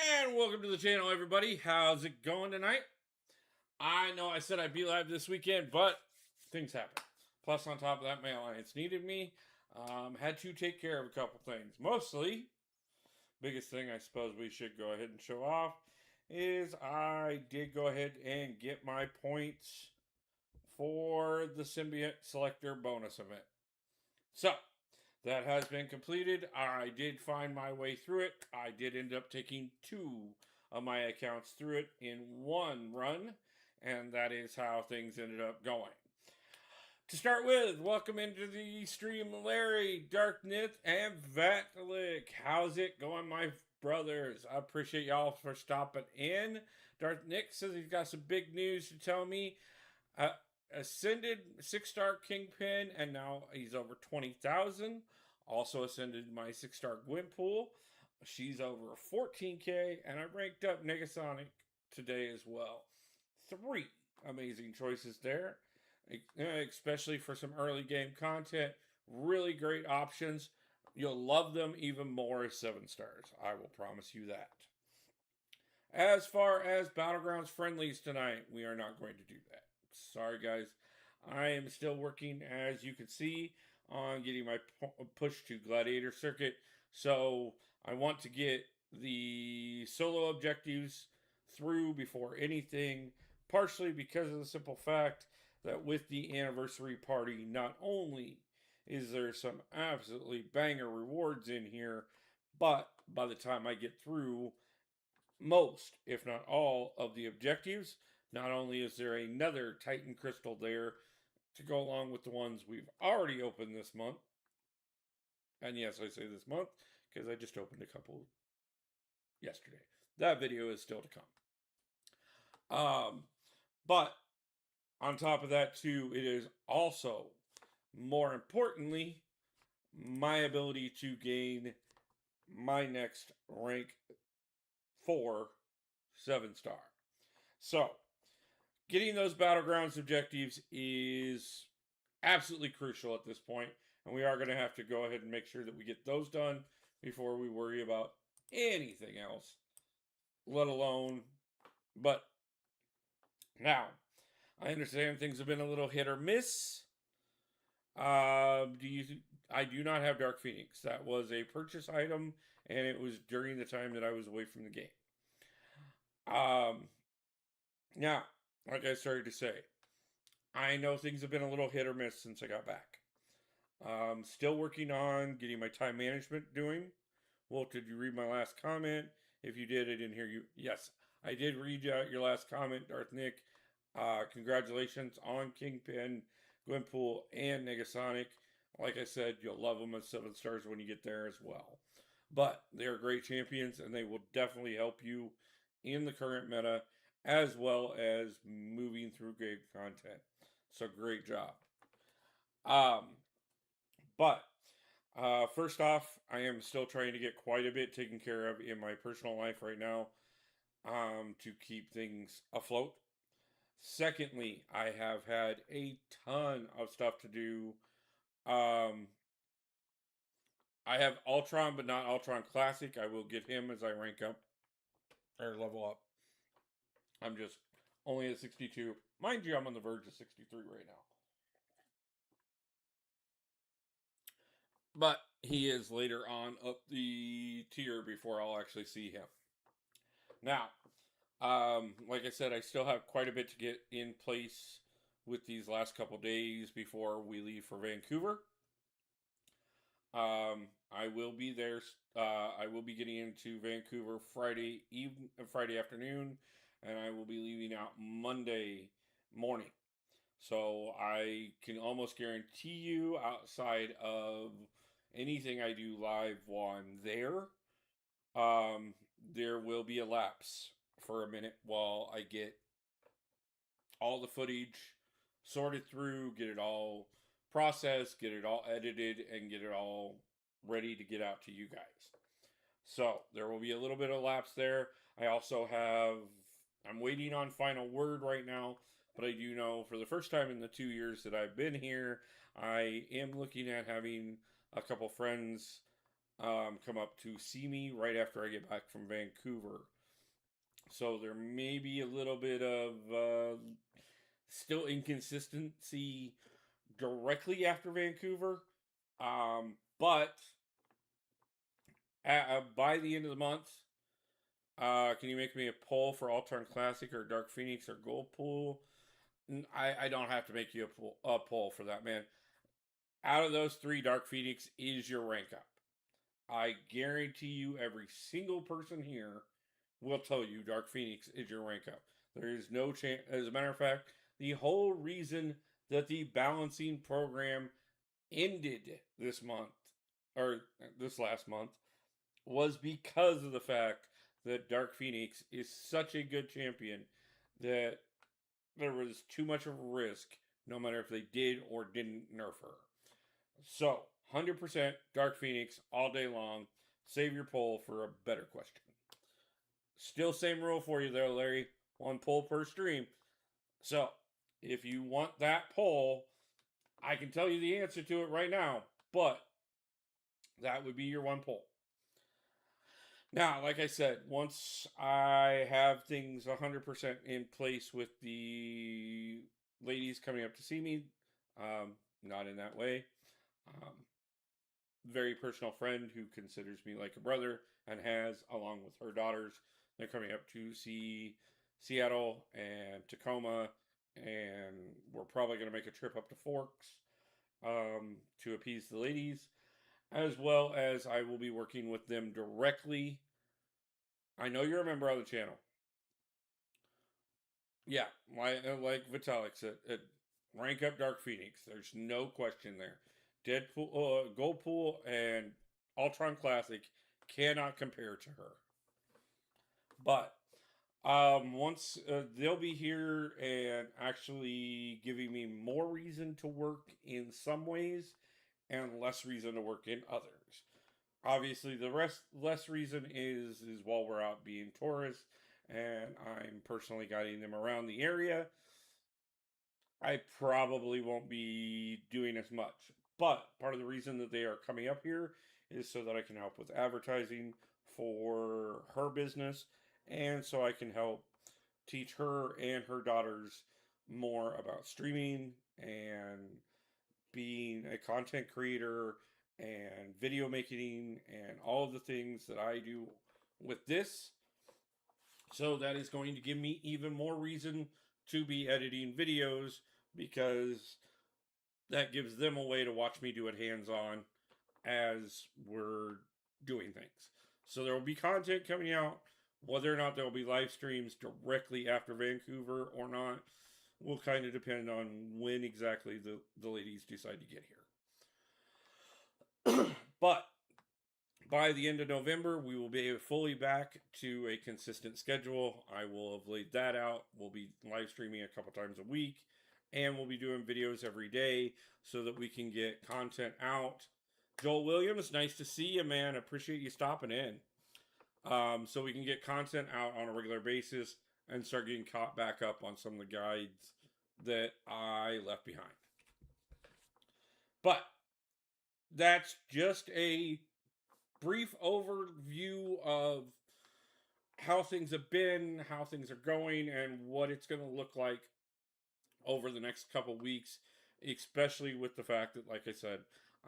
And welcome to the channel, everybody. How's it going tonight? I know I said I'd be live this weekend, but things happen. Plus, on top of that, my alliance needed me. Had to take care of a couple things. Mostly, biggest thing I suppose we should go ahead and show off is I did go ahead and get my points for the Symbiote Selector bonus event. So, that has been completed. I did find my way through it. I did end up taking 2 of my accounts through it in one run, and that is how things ended up going. To start with, welcome into the stream, Larry, Darknith, and Vatlik. How's it going, my brothers? I appreciate y'all for stopping in. Darknick says he's got some big news to tell me. Ascended 6-star Kingpin, and now he's over 20,000. Also ascended my 6-star Gwenpool. She's over 14K, and I ranked up Negasonic today as well. 3 amazing choices there, especially for some early game content. Really great options. You'll love them even more as 7 stars. I will promise you that. As far as Battlegrounds friendlies tonight, we are not going to do that. Sorry, guys. I am still working, as you can see, on getting my push to Gladiator Circuit. So I want to get the solo objectives through before anything, partially because of the simple fact that with the anniversary party, not only is there some absolutely banger rewards in here, but by the time I get through most, if not all, of the objectives, not only is there another Titan Crystal there to go along with the ones we've already opened this month. And yes, I say this month because I just opened a couple yesterday. That video is still to come. But on top of that too, it is also, more importantly, my ability to gain my next rank 4 7-star. So, getting those Battlegrounds objectives is absolutely crucial at this point, and we are going to have to go ahead and make sure that we get those done before we worry about anything else, let alone. But now, I understand things have been a little hit or miss. I do not have Dark Phoenix. That was a purchase item, and it was during the time that I was away from the game. Now, like I started to say, I know things have been a little hit or miss since I got back. Still working on getting my time management doing. Wolf, did you read my last comment? If you did, I didn't hear you. Yes, I did read your last comment, Darth Nick. Congratulations on Kingpin, Gwenpool, and Negasonic. Like I said, you'll love them as 7 stars when you get there as well. But they're great champions, and they will definitely help you in the current meta, as well as moving through game content. So great job. But first off, I am still trying to get quite a bit taken care of in my personal life right now to keep things afloat. Secondly, I have had a ton of stuff to do. I have Ultron, but not Ultron Classic. I will get him as I rank up or level up. I'm just only at 62. Mind you, I'm on the verge of 63 right now. But he is later on up the tier before I'll actually see him. Now, like I said, I still have quite a bit to get in place with these last couple days before we leave for Vancouver. I will be there. I will be getting into Vancouver Friday afternoon, and I will be leaving out Monday morning. So I can almost guarantee you, outside of anything I do live while I'm there, there will be a lapse for a minute while I get all the footage sorted through, get it all processed, get it all edited, and get it all ready to get out to you guys. So there will be a little bit of lapse there. I'm waiting on final word right now, but I do know for the first time in the 2 years that I've been here, I am looking at having a couple friends come up to see me right after I get back from Vancouver So there may be a little bit of still inconsistency directly after Vancouver. But by the end of the month, can you make me a poll for Ultron Classic or Dark Phoenix or Gold Pool? I don't have to make you a poll for that, man. Out of those three, Dark Phoenix is your rank up. I guarantee you every single person here will tell you Dark Phoenix is your rank up. There is no chance. As a matter of fact, the whole reason that the balancing program ended this month, or this last month, was because of the fact that Dark Phoenix is such a good champion that there was too much of a risk, no matter if they did or didn't nerf her. So, 100% Dark Phoenix all day long. Save your poll for a better question. Still same rule for you there, Larry. One poll per stream. So, if you want that poll, I can tell you the answer to it right now, but that would be your one poll. Now, like I said, once I have things 100% in place with the ladies coming up to see me, not in that way, very personal friend who considers me like a brother and has, along with her daughters, they're coming up to see Seattle and Tacoma, and we're probably going to make a trip up to Forks to appease the ladies, as well as I will be working with them directly. I know you're a member of the channel. Yeah, like Vitalik said, rank up Dark Phoenix. There's no question there. Deadpool, Goldpool, and Ultron Classic cannot compare to her. But once they'll be here and actually giving me more reason to work in some ways and less reason to work in others. Obviously, the less reason is while we're out being tourists, and I'm personally guiding them around the area. I probably won't be doing as much. But part of the reason that they are coming up here is so that I can help with advertising for her business, and so I can help teach her and her daughters more about streaming and being a content creator and video making and all of the things that I do with this. So that is going to give me even more reason to be editing videos, because that gives them a way to watch me do it hands-on as we're doing things. So there will be content coming out. Whether or not there will be live streams directly after Vancouver or not will kind of depend on when exactly the ladies decide to get here. But by the end of November, we will be fully back to a consistent schedule. I will have laid that out. We'll be live streaming a couple times a week, and we'll be doing videos every day so that we can get content out. Joel Williams, nice to see you, man. Appreciate you stopping in. So we can get content out on a regular basis and start getting caught back up on some of the guides that I left behind. But that's just a brief overview of how things have been, how things are going, and what it's going to look like over the next couple weeks, especially with the fact that, like I said,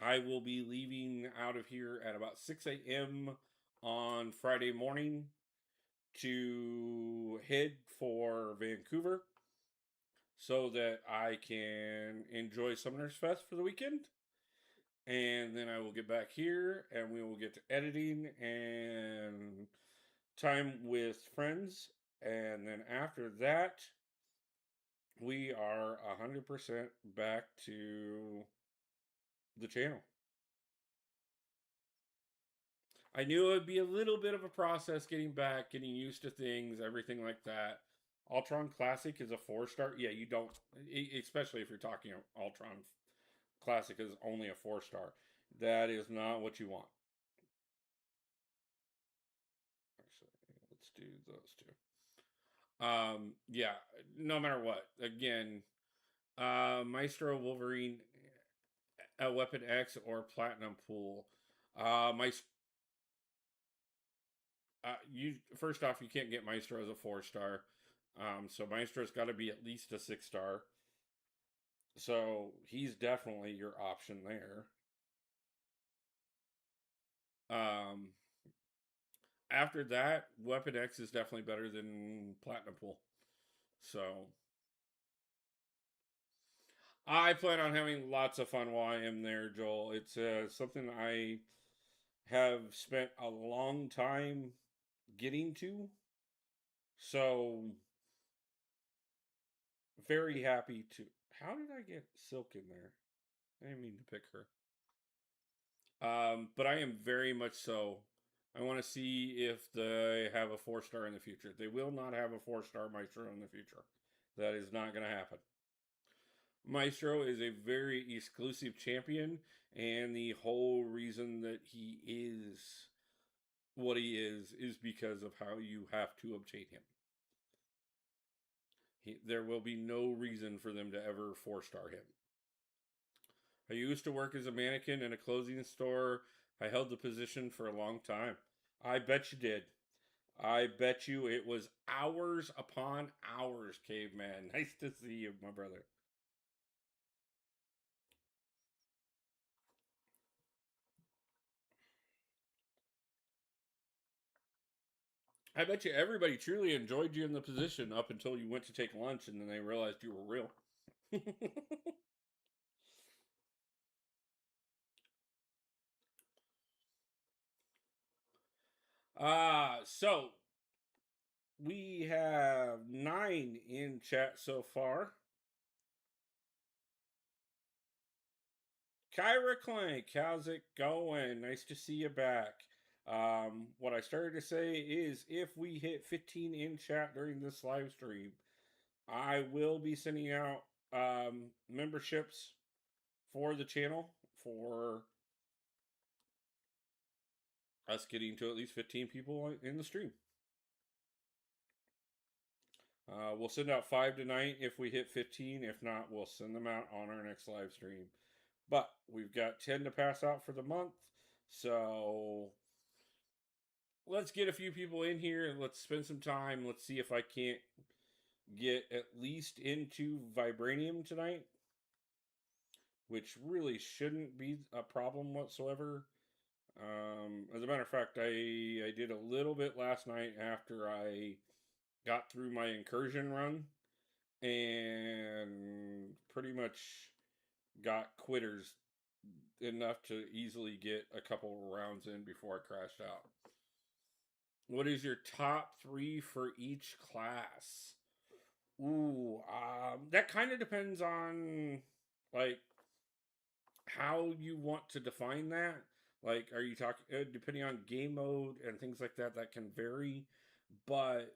I will be leaving out of here at about 6 a.m. on Friday morning to head for Vancouver so that I can enjoy Summoners Fest for the weekend. And then I will get back here and we will get to editing and time with friends. And then after that, we are 100% back to the channel. I knew it would be a little bit of a process getting back, getting used to things, everything like that. Ultron Classic is a 4-star. Yeah, you don't, especially if you're talking Ultron Classic is only a 4-star. That is not what you want. Actually, let's do those two. Yeah, no matter what. Again, Maestro Wolverine, a Weapon X, or Platinum Pool. you first off, you can't get Maestro as a 4-star. So Maestro's got to be at least a 6-star. So he's definitely your option there. Um, After that, Weapon X is definitely better than Platinum Pool. So I plan on having lots of fun while I am there, Joel. It's something I have spent a long time getting to. So very happy to. How did I get Silk in there? I didn't mean to pick her. But I am very much so. I want to see if they have a 4-star in the future. They will not have a 4-star Maestro in the future. That is not going to happen. Maestro is a very exclusive champion, and the whole reason that he is what he is because of how you have to obtain him. There will be no reason for them to ever 4-star him. I used to work as a mannequin in a clothing store. I held the position for a long time. I bet you did. I bet you it was hours upon hours, caveman. Nice to see you, my brother. I bet you everybody truly enjoyed you in the position up until you went to take lunch and then they realized you were real. So we have 9 in chat so far. Kyra Clank, how's it going? Nice to see you back. What I started to say is if we hit 15 in chat during this live stream, I will be sending out memberships for the channel for us getting to at least 15 people in the stream. We'll send out 5 tonight if we hit 15. If not, we'll send them out on our next live stream. But we've got 10 to pass out for the month. So let's get a few people in here and let's spend some time. Let's see if I can't get at least into Vibranium tonight, which really shouldn't be a problem whatsoever. As a matter of fact, I did a little bit last night after I got through my incursion run and pretty much got quitters enough to easily get a couple rounds in before I crashed out. What is your top 3 for each class? Ooh, that kind of depends on like how you want to define that. Like, are you talking depending on game mode and things like that? That can vary, but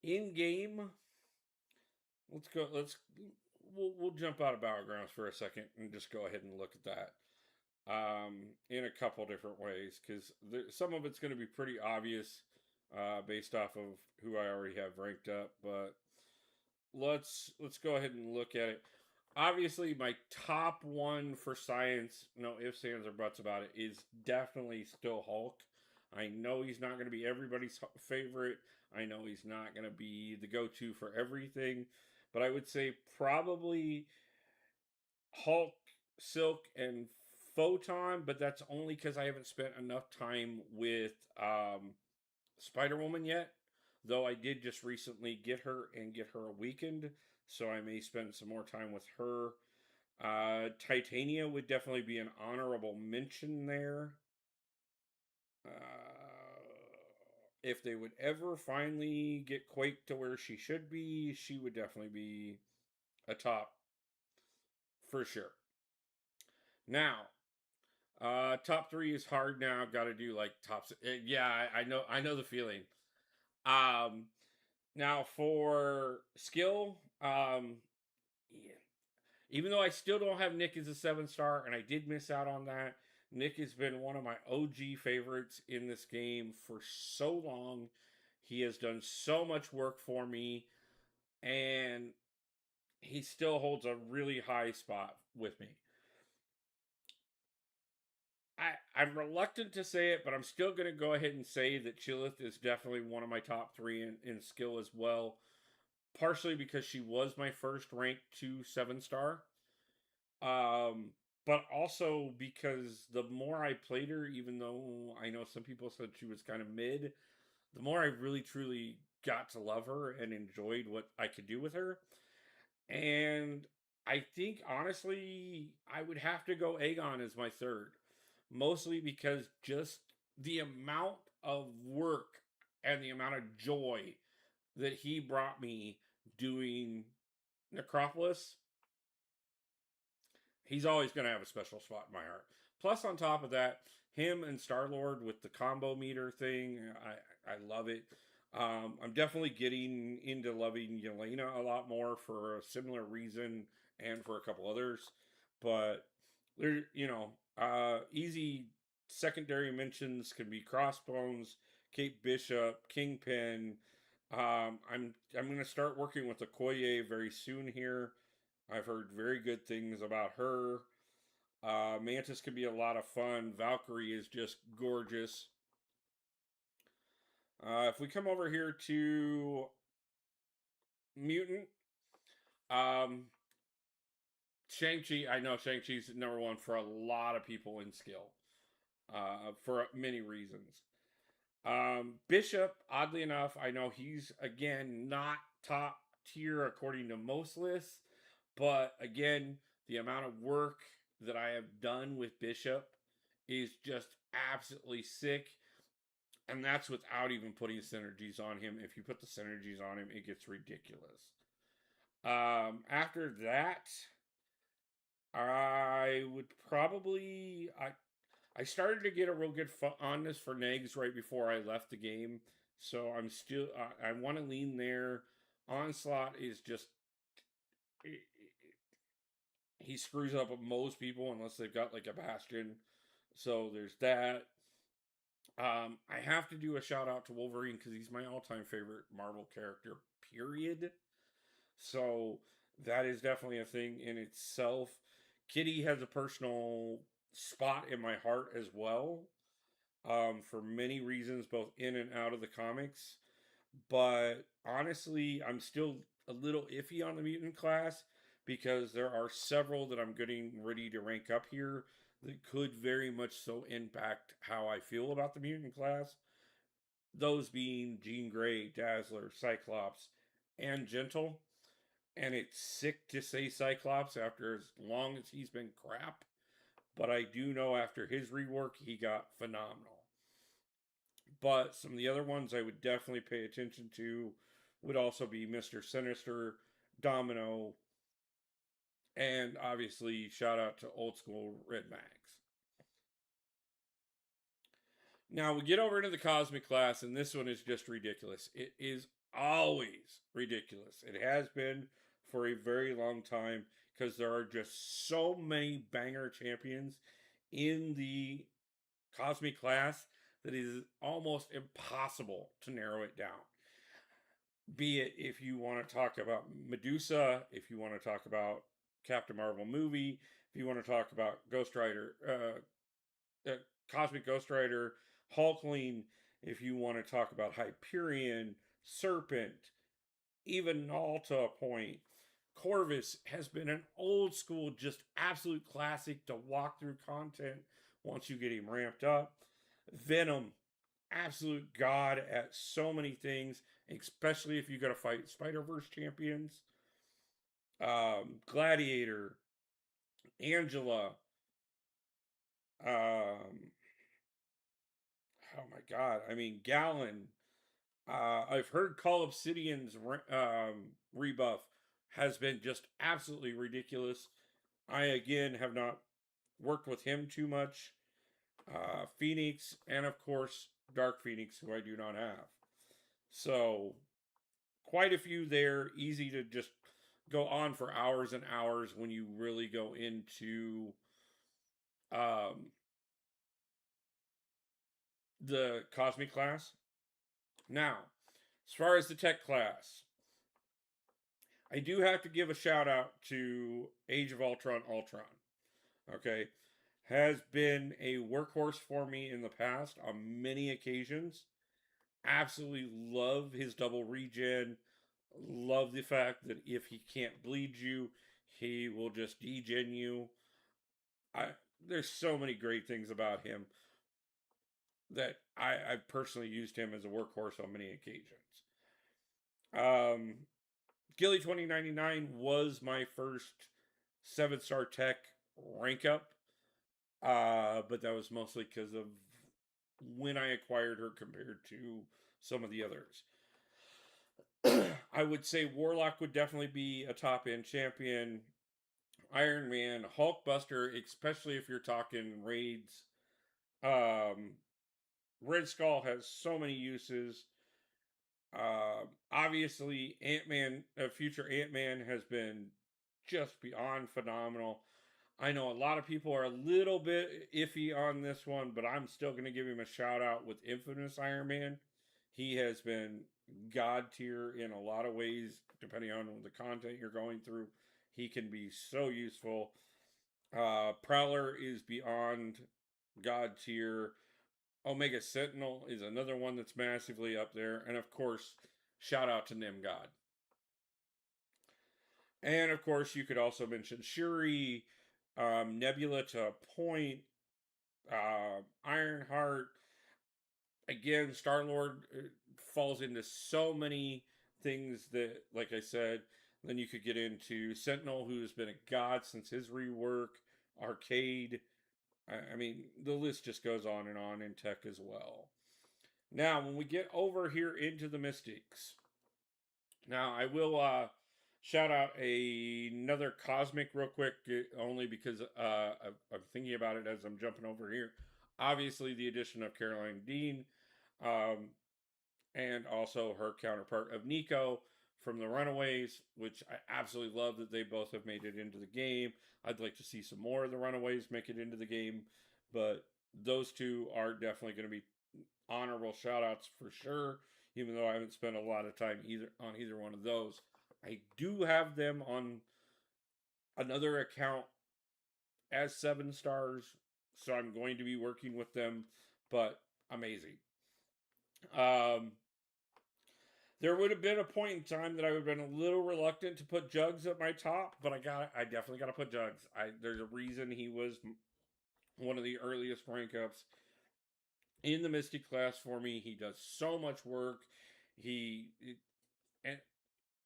in game, let's go. We'll jump out of Battlegrounds for a second and just go ahead and look at that in a couple different ways because some of it's going to be pretty obvious based off of who I already have ranked up, but let's go ahead and look at it. Obviously, my top one for science, no ifs, ands, or buts about it, is definitely still Hulk. I know he's not going to be everybody's favorite. I know he's not going to be the go-to for everything, but I would say probably Hulk, Silk, and Photon, but that's only because I haven't spent enough time with Spider-Woman yet. Though I did just recently get her and get her awakened, so I may spend some more time with her. Titania would definitely be an honorable mention there. If they would ever finally get Quake to where she should be, she would definitely be a top for sure. Now, top 3 is hard now. I've got to do like tops. Yeah, I know the feeling. Now for skill, yeah. Even though I still don't have Nick as a 7-star, and I did miss out on that, Nick has been one of my OG favorites in this game for so long. He has done so much work for me, and he still holds a really high spot with me. I'm reluctant to say it, but I'm still going to go ahead and say that Chilith is definitely one of my top three in skill as well. Partially because she was my first ranked 2 7-star. Um, but also because the more I played her, even though I know some people said she was kind of mid, the more I really truly got to love her and enjoyed what I could do with her. And I think honestly, I would have to go Aegon as my third, mostly because just the amount of work and the amount of joy that he brought me doing Necropolis, he's always going to have a special spot in my heart. Plus, on top of that, him and Star Lord with the combo meter thing, I love it. I'm definitely getting into loving Yelena a lot more for a similar reason and for a couple others. But there, easy secondary mentions can be Crossbones, Kate Bishop, Kingpin. I'm going to start working with Okoye very soon here. I've heard very good things about her. Mantis can be a lot of fun. Valkyrie is just gorgeous. If we come over here to Mutant, um, Shang-Chi, I know Shang-Chi's number one for a lot of people in skill, for many reasons. Bishop, oddly enough, I know he's, again, not top tier according to most lists, but again, the amount of work that I have done with Bishop is just absolutely sick. And that's without even putting synergies on him. If you put the synergies on him, it gets ridiculous. After that, I would probably I started to get a real good fondness for Negs right before I left the game, so I'm still I want to lean there. Onslaught is just he screws up most people unless they've got like a Bastion, so there's that. I have to do a shout out to Wolverine because he's my all-time favorite Marvel character. Period. So that is definitely a thing in itself. Kitty has a personal spot in my heart as well, for many reasons, both in and out of the comics. But honestly, I'm still a little iffy on the mutant class because there are several that I'm getting ready to rank up here that could very much so impact how I feel about the mutant class. Those being Jean Grey, Dazzler, Cyclops, and Gentle. And it's sick to say Cyclops after as long as he's been crap. But I do know after his rework, he got phenomenal. But some of the other ones I would definitely pay attention to would also be Mr. Sinister, Domino, and obviously shout out to old school Red Max. Now we get over into the Cosmic class, and this one is just ridiculous. It is always ridiculous. It has been for a very long time because there are just so many banger champions in the Cosmic class that it is almost impossible to narrow it down. Be it if you want to talk about Medusa, if you want to talk about Captain Marvel movie, if you want to talk about Ghost Rider, Cosmic Ghost Rider, Hulkling, if you want to talk about Hyperion, Serpent, even Null to a point. Corvus has been an old school, just absolute classic to walk through content once you get him ramped up. Venom, absolute god at so many things, especially if you got to fight Spider-Verse champions. Gladiator, Angela, oh my god, I mean Gallon. I've heard Call Obsidian's rebuff has been just absolutely ridiculous. I again have not worked with him too much. Phoenix, and of course Dark Phoenix, who I do not have. So quite a few there. Easy to just go on for hours and hours when you really go into the Cosmic class. Now, as far as the Tech class, I do have to give a shout out to Age of Ultron. Okay, has been a workhorse for me in the past on many occasions. Absolutely love his double regen. Love the fact that if he can't bleed you, he will just degen you. I There's so many great things about him that I've personally used him as a workhorse on many occasions. Um, Gilly 2099 was my first 7-star tech rank up, but that was mostly because of when I acquired her compared to some of the others. I would say Warlock would definitely be a top end champion. Iron Man, Hulkbuster, especially if you're talking raids. Um, Red Skull has so many uses. Obviously, Ant Man, future Ant Man, has been just beyond phenomenal. I know a lot of people are a little bit iffy on this one, but I'm still going to give him a shout out with Infamous Iron Man. He has been god tier in a lot of ways, depending on the content you're going through. He can be so useful. Prowler is beyond god tier. Omega Sentinel is another one that's massively up there. And of course, shout out to Nimgod. And of course, you could also mention Shuri, Nebula to a point, Ironheart. Again, Star Lord falls into so many things that, like I said, then you could get into Sentinel, who's been a god since his rework, Arcade. I mean, the list just goes on and on in tech as well. Now, when we get over here into the Mystics, now I will shout out another Cosmic real quick, only because I'm thinking about it as I'm jumping over here. Obviously, the addition of Caroline Dean, um, and also her counterpart of Nico from the Runaways, which I absolutely love that they both have made it into the game. I'd like to see some more of the Runaways make it into the game, but those two are definitely going to be honorable shout outs for sure, even though I haven't spent a lot of time either one of those. I do have them on another account as 7 stars, so I'm going to be working with them, but amazing. Um, there would have been a point in time that I would have been a little reluctant to put Jugs at my top, but I definitely got to put Jugs. There's a reason he was one of the earliest rank ups in the Mystic class for me. He does so much work. And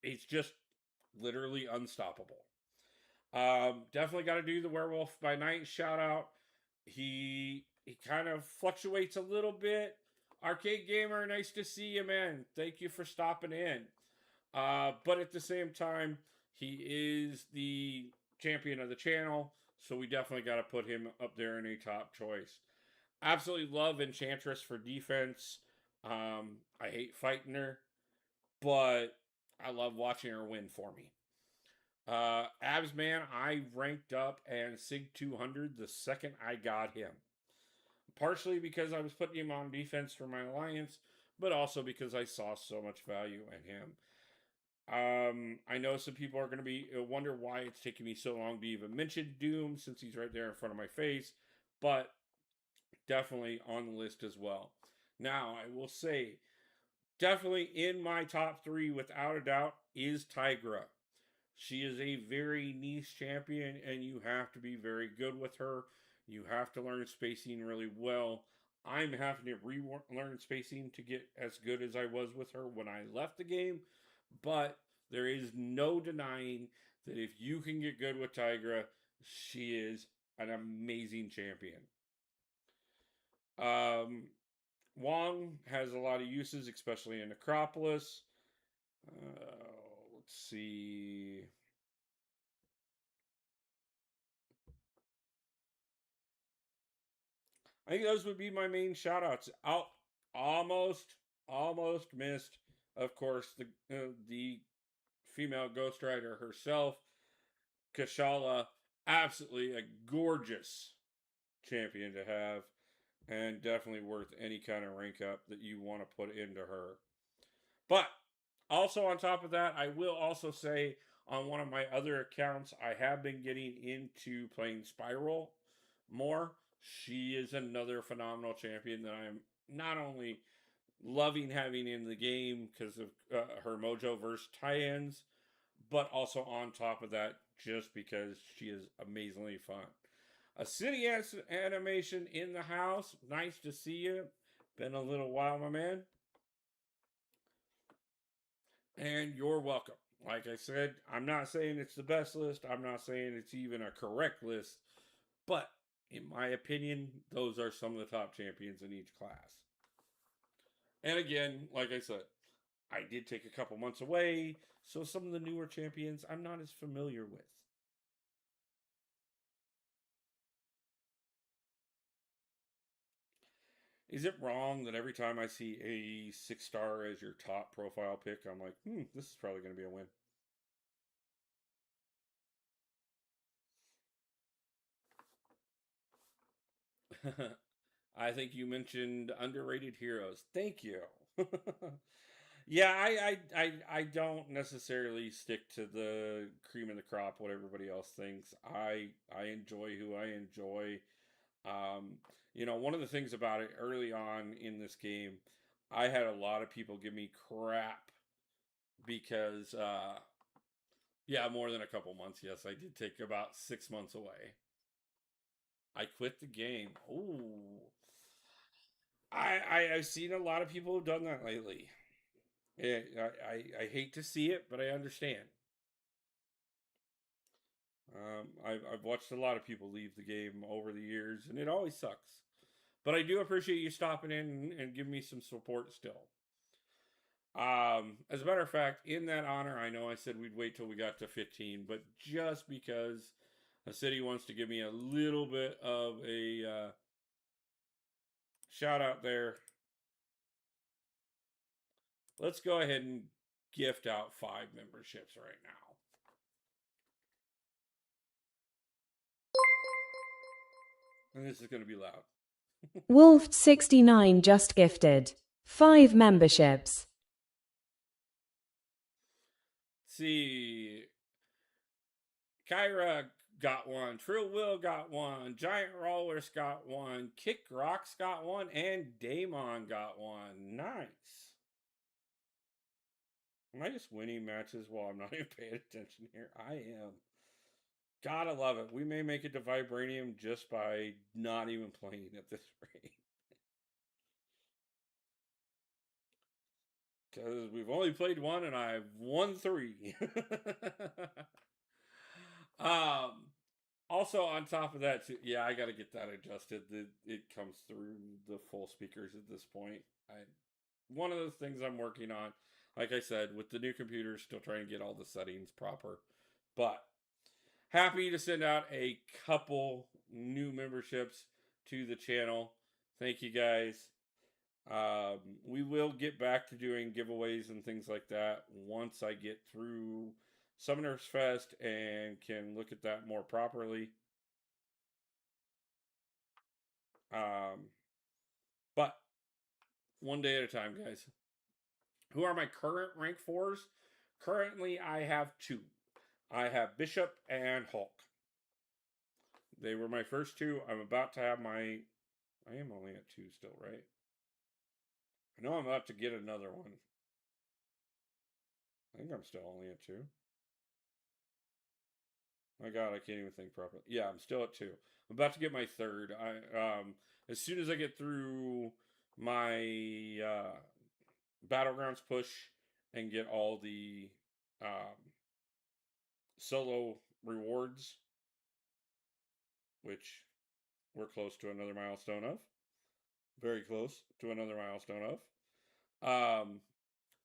it's just literally unstoppable. Definitely got to do the Werewolf by Night shout out. He kind of fluctuates a little bit. Arcade Gamer, nice to see you, man. Thank you for stopping in. But at the same time, he is the champion of the channel, so we definitely got to put him up there in a top choice. Absolutely love Enchantress for defense. I hate fighting her, but I love watching her win for me. Abs Man, I ranked up and Sig 200 the second I got him. Partially because I was putting him on defense for my alliance, but also because I saw so much value in him. I know some people are going to be wonder why it's taking me so long to even mention Doom since he's right there in front of my face, but definitely on the list as well. Now, I will say, definitely in my top 3, without a doubt, is Tigra. She is a very niche champion, and you have to be very good with her. You have to learn spacing really well. I'm having to relearn spacing to get as good as I was with her when I left the game, but there is no denying that if you can get good with Tigra, she is an amazing champion. Wong has a lot of uses, especially in Necropolis. Let's see. I think those would be my main shout outs. Almost missed, of course, the female Ghost Rider herself, Kashala. Absolutely a gorgeous champion to have, and definitely worth any kind of rank up that you want to put into her. But also on top of that, I will also say on one of my other accounts, I have been getting into playing Spiral more. She is another phenomenal champion that I'm not only loving having in the game because of her Mojo verse tie-ins, but also on top of that, just because she is amazingly fun. A city animation in the house. Nice to see you. Been a little while, my man. And you're welcome. Like I said, I'm not saying it's the best list. I'm not saying it's even a correct list. But in my opinion, those are some of the top champions in each class. And again, like I said, I did take a couple months away, so some of the newer champions I'm not as familiar with. Is it wrong that every time I see a 6-star as your top profile pick, I'm like, this is probably going to be a win? I think you mentioned underrated heroes. Thank you. Yeah, I don't necessarily stick to the cream of the crop, what everybody else thinks. I enjoy who I enjoy. Um, one of the things about it early on in this game, I had a lot of people give me crap because, yeah, more than a couple months. Yes, I did take about 6 months away. I quit the game. Ooh, I've seen a lot of people who've done that lately. Yeah, I hate to see it, but I understand. I've watched a lot of people leave the game over the years, and it always sucks. But I do appreciate you stopping in and giving me some support still. As a matter of fact, in that honor, I know I said we'd wait till we got to 15, but just because a city wants to give me a little bit of a shout out there, let's go ahead and gift out 5 memberships right now. And this is going to be loud. Wolf69 just gifted 5 memberships. Let's see. Kyra got one. Trill Will got one. Giant Rollers got one. Kick Rocks got one. And Damon got one. Nice. Am I just winning matches while I'm not even paying attention here? I am. Gotta love it. We may make it to Vibranium just by not even playing at this rate. Because we've only played one and I've won 3. Also, on top of that, yeah, I got to get that adjusted. It comes through the full speakers at this point. One of those things I'm working on. Like I said, with the new computer, still trying to get all the settings proper. But happy to send out a couple new memberships to the channel. Thank you guys. We will get back to doing giveaways and things like that once I get through Summoners Fest and can look at that more properly. But one day at a time, guys. Who are my current rank 4s? Currently, I have 2. I have Bishop and Hulk. They were my first 2. I'm about to have my... I am only at 2 still, right? I know I'm about to get another one. I think I'm still only at 2. My God, I can't even think properly. Yeah, I'm still at 2. I'm about to get my 3rd. As soon as I get through my Battlegrounds push and get all the solo rewards, which we're close to another milestone of. Very close to another milestone of.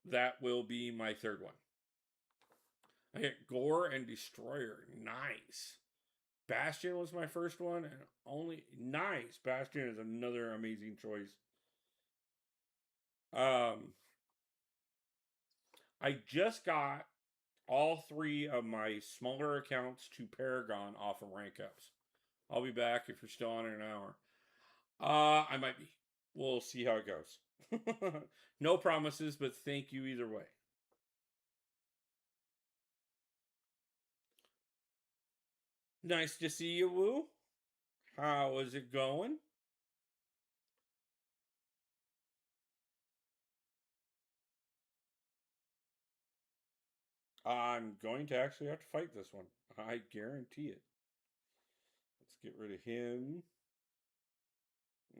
That will be my 3rd one. I get Gore and Destroyer. Nice. Bastion was my first one, and only nice. Bastion is another amazing choice. I just got all 3 of my smaller accounts to Paragon off of rank ups. I'll be back if you're still on in an hour. I might be. We'll see how it goes. No promises, but thank you either way. Nice to see you, Woo. How is it going? I'm going to actually have to fight this one. I guarantee it. Let's get rid of him.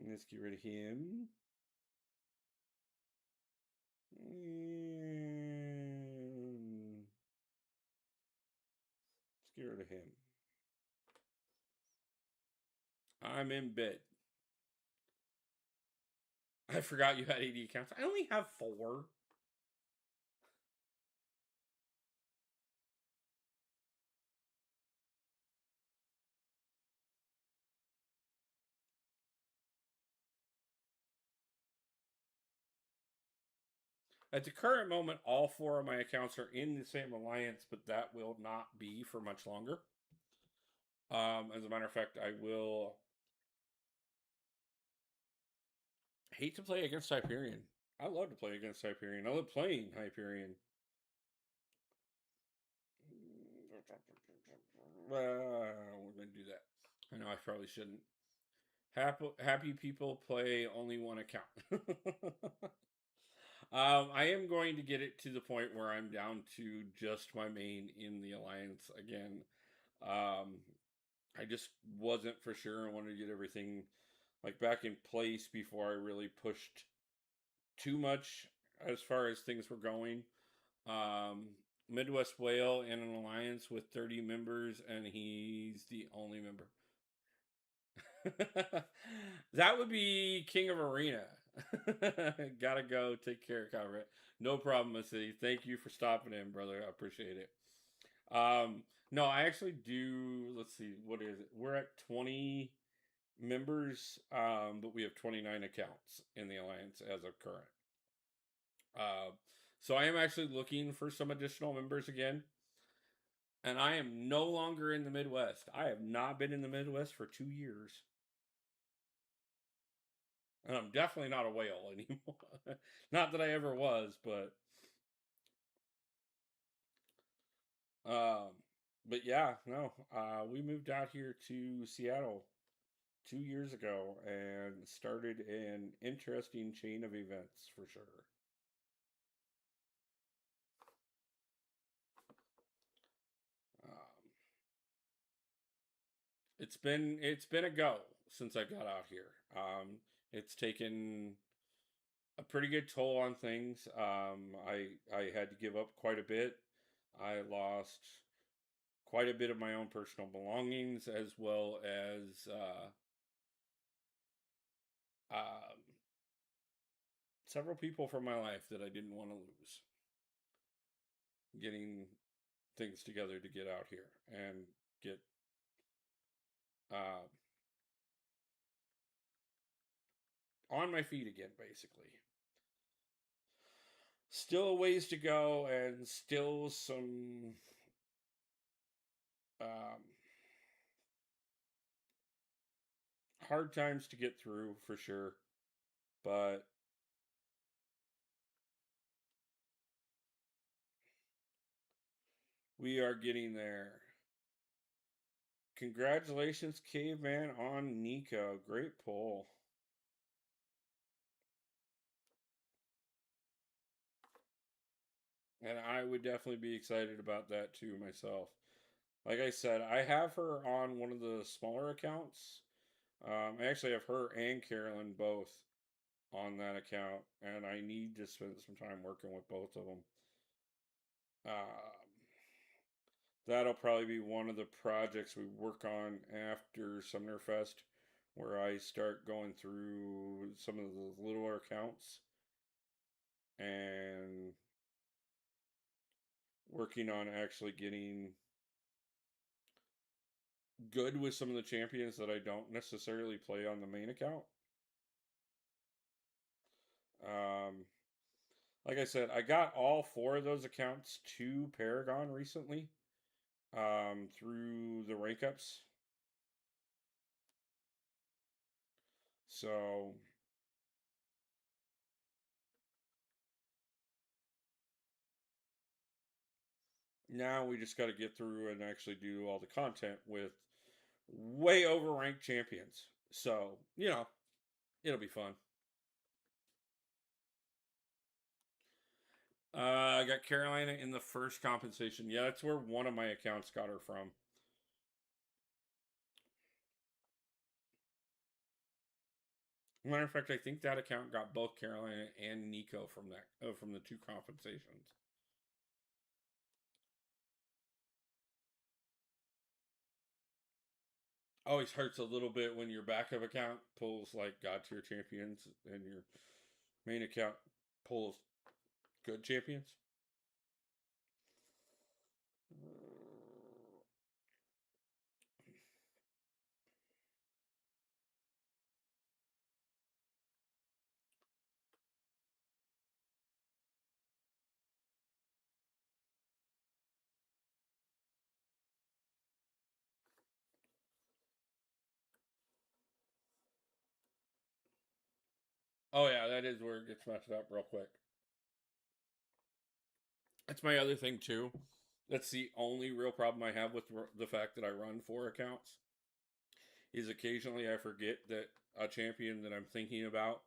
Let's get rid of him. And let's get rid of him. I'm in bed. I forgot you had 80 accounts. I only have 4. At the current moment, all 4 of my accounts are in the same alliance, but that will not be for much longer. As a matter of fact, I will hate to play against Hyperion. I love to play against Hyperion. I love playing Hyperion. We're going to do that. I know I probably shouldn't. Happy people play only one account. I am going to get it to the point where I'm down to just my main in the alliance again. I just wasn't for sure. I wanted to get everything like back in place before I really pushed too much as far as things were going. Midwest Whale in an alliance with 30 members, and he's the only member. That would be King of Arena. Gotta go. Take care, Conrad. No problem, City. Thank you for stopping in, brother. I appreciate it. No, I actually do. Let's see. What is it? We're at 20 members, but we have 29 accounts in the alliance as of current. So I am actually looking for some additional members again. And I am no longer in the Midwest. I have not been in the Midwest for 2 years. And I'm definitely not a whale anymore. Not that I ever was, but yeah, no. We moved out here to Seattle 2 years ago and started an interesting chain of events for sure. It's been a go since I got out here. It's taken a pretty good toll on things. I had to give up quite a bit. I lost quite a bit of my own personal belongings as well as several people from my life that I didn't want to lose. Getting things together to get out here and get on my feet again, basically. Still a ways to go, and still some hard times to get through for sure, but we are getting there. Congratulations, Caveman, on Nico. Great pull. And I would definitely be excited about that too myself. Like I said, I have her on one of the smaller accounts. I actually have her and Carolyn both on that account, and I need to spend some time working with both of them. That'll probably be one of the projects we work on after Sumner Fest, where I start going through some of the littler accounts and working on actually getting good with some of the champions that I don't necessarily play on the main account. Like I said, I got all 4 of those accounts to Paragon recently through the rank ups. So now we just got to get through and actually do all the content with way overranked champions. So, it'll be fun. I got Carolina in the first compensation. Yeah, that's where one of my accounts got her from. Matter of fact, I think that account got both Carolina and Nico from from the two compensations. Always hurts a little bit when your backup account pulls like God tier champions and your main account pulls good champions. Oh yeah, that is where it gets messed up real quick. That's my other thing too. That's the only real problem I have with the fact that I run 4 accounts. Is occasionally I forget that a champion that I'm thinking about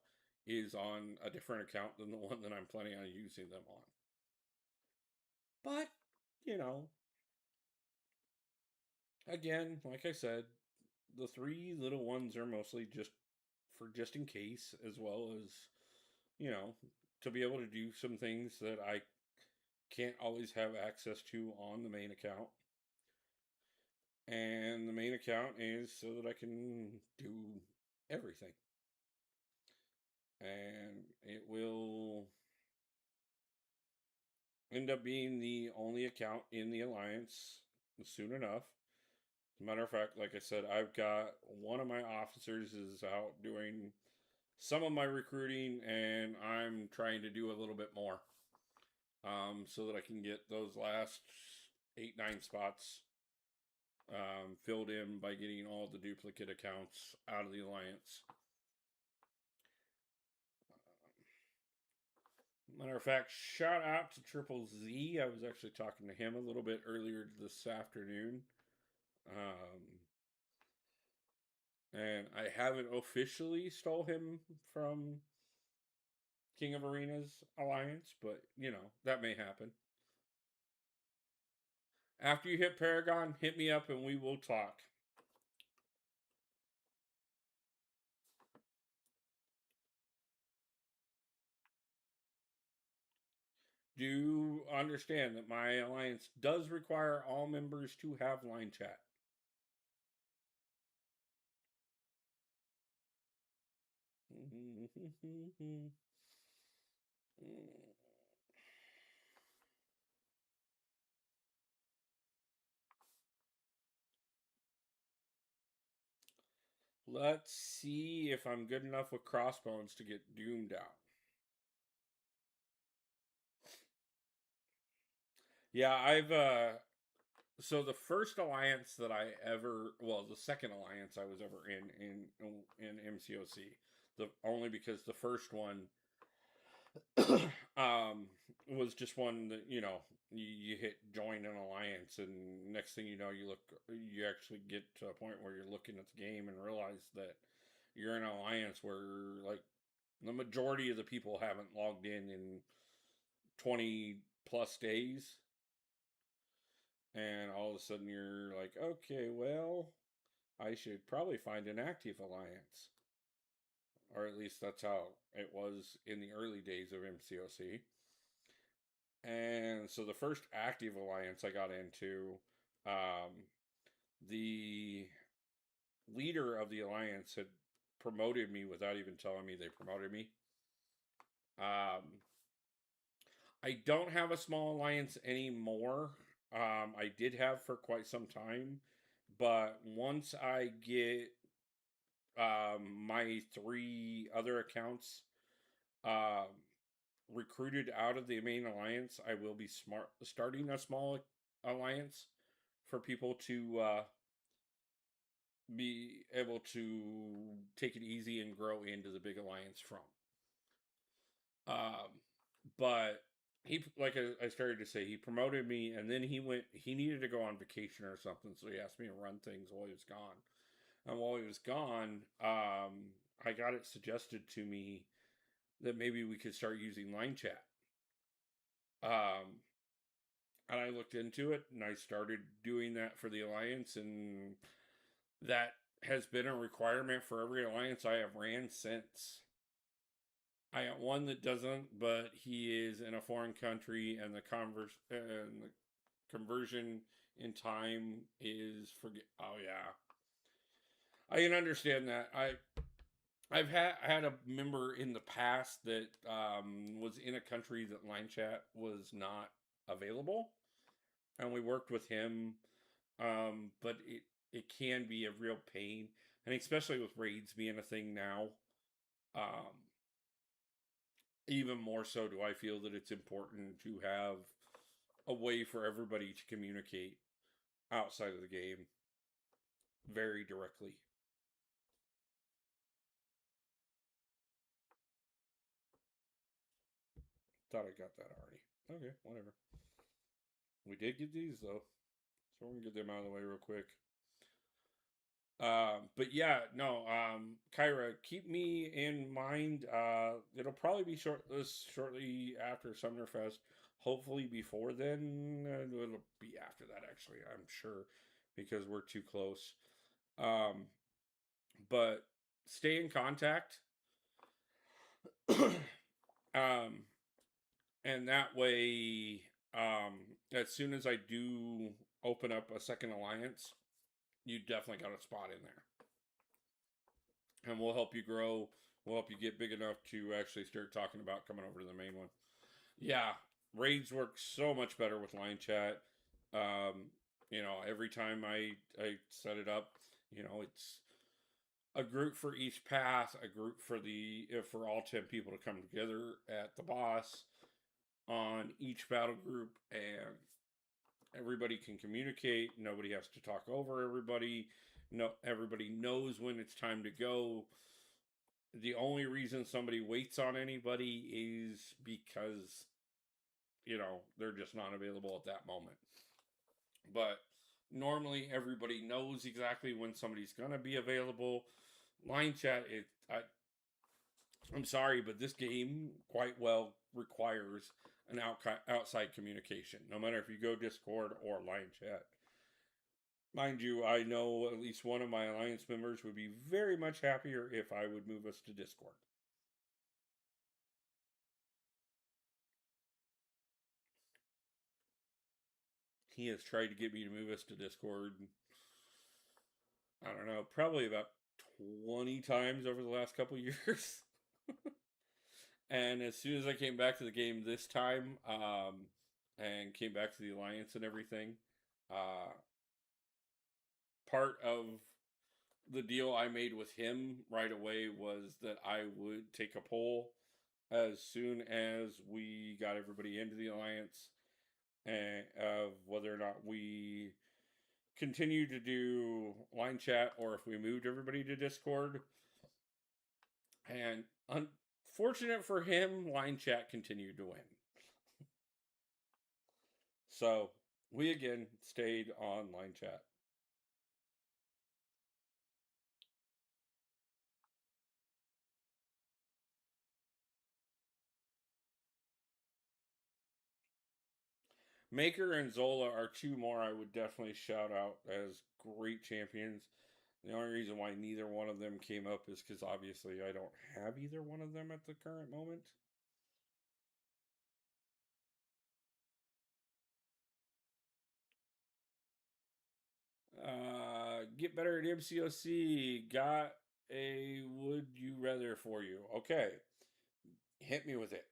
is on a different account than the one that I'm planning on using them on. But, you know, again, like I said, the 3 little ones are mostly just for just in case, as well as, you know, to be able to do some things that I can't always have access to on the main account. And the main account is so that I can do everything. And it will end up being the only account in the alliance soon enough. As a matter of fact, like I said, I've got one of my officers is out doing some of my recruiting, and I'm trying to do a little bit more, so that I can get those last 8-9 spots filled in by getting all the duplicate accounts out of the alliance. Matter of fact, shout out to Triple Z. I was actually talking to him a little bit earlier this afternoon. And I haven't officially stole him from King of Arenas Alliance, but that may happen. After you hit Paragon, hit me up and we will talk. Do understand that my alliance does require all members to have line chat. Let's see if I'm good enough with crossbones to get doomed out. Yeah, so the first alliance that I ever, well, the second alliance I was ever in MCOC, only because the first one was just one that you hit join an alliance, and next thing you know, you actually get to a point where you're looking at the game and realize that you're in an alliance where like the majority of the people haven't logged in 20 plus days. And all of a sudden you're like, okay, well, I should probably find an active alliance. Or at least that's how it was in the early days of MCOC. And so the first active alliance I got into, the leader of the alliance had promoted me without even telling me they promoted me. I don't have a small alliance anymore. I did have for quite some time, but once I get my 3 other accounts recruited out of the main alliance, I will be starting a small alliance for people to be able to take it easy and grow into the big alliance from. But he, like I started to say, he promoted me, and then he needed to go on vacation or something, so he asked me to run things while he was gone. And while he was gone, I got it suggested to me that maybe we could start using line chat. Um, and I looked into it, and I started doing that for the alliance, and that has been a requirement for every alliance I have ran since. I got one that doesn't, but he is in a foreign country, and the conversion in time is forget. Oh yeah, I can understand that. I've had a member in the past that was in a country that line chat was not available, and we worked with him. But it can be a real pain, and especially with raids being a thing now. Um, Even more so do I feel that it's important to have a way for everybody to communicate outside of the game very directly. Thought I got that already. Okay, whatever. We did get these though, so we're gonna get them out of the way real quick. But yeah, no, Kyra, keep me in mind. It'll probably be shortly after Summerfest. Hopefully before then. It'll be after that, actually, I'm sure, because we're too close. Um, but stay in contact. um, and that way, as soon as I do open up a second alliance, you definitely got a spot in there. And we'll help you grow. We'll help you get big enough to actually start talking about coming over to the main one. Yeah, raids work so much better with line chat. Every time I set it up, it's a group for each path, a group for all 10 people to come together at the boss on each battle group, and everybody can communicate. Nobody has to talk over everybody. No, everybody knows when it's time to go. The only reason somebody waits on anybody is because they're just not available at that moment. But normally everybody knows exactly when somebody's gonna be available. Line chat, I'm sorry, but this game quite well requires an outside communication, no matter if you go Discord or line chat. Mind you, I know at least one of my alliance members would be very much happier if I would move us to Discord. He has tried to get me to move us to Discord. I don't know, probably about 20 times over the last couple years. And as soon as I came back to the game this time, and came back to the alliance and everything, uh, part of the deal I made with him right away was that I would take a poll as soon as we got everybody into the alliance, and of whether or not we continue to do line chat or if we moved everybody to Discord. And unfortunate for him, line chat continued to win. So we again stayed on line chat. Maker and Zola are two more I would definitely shout out as great champions. The only reason why neither one of them came up is because obviously I don't have either one of them at the current moment. Get better at MCOC. Got a would you rather for you. Okay. Hit me with it.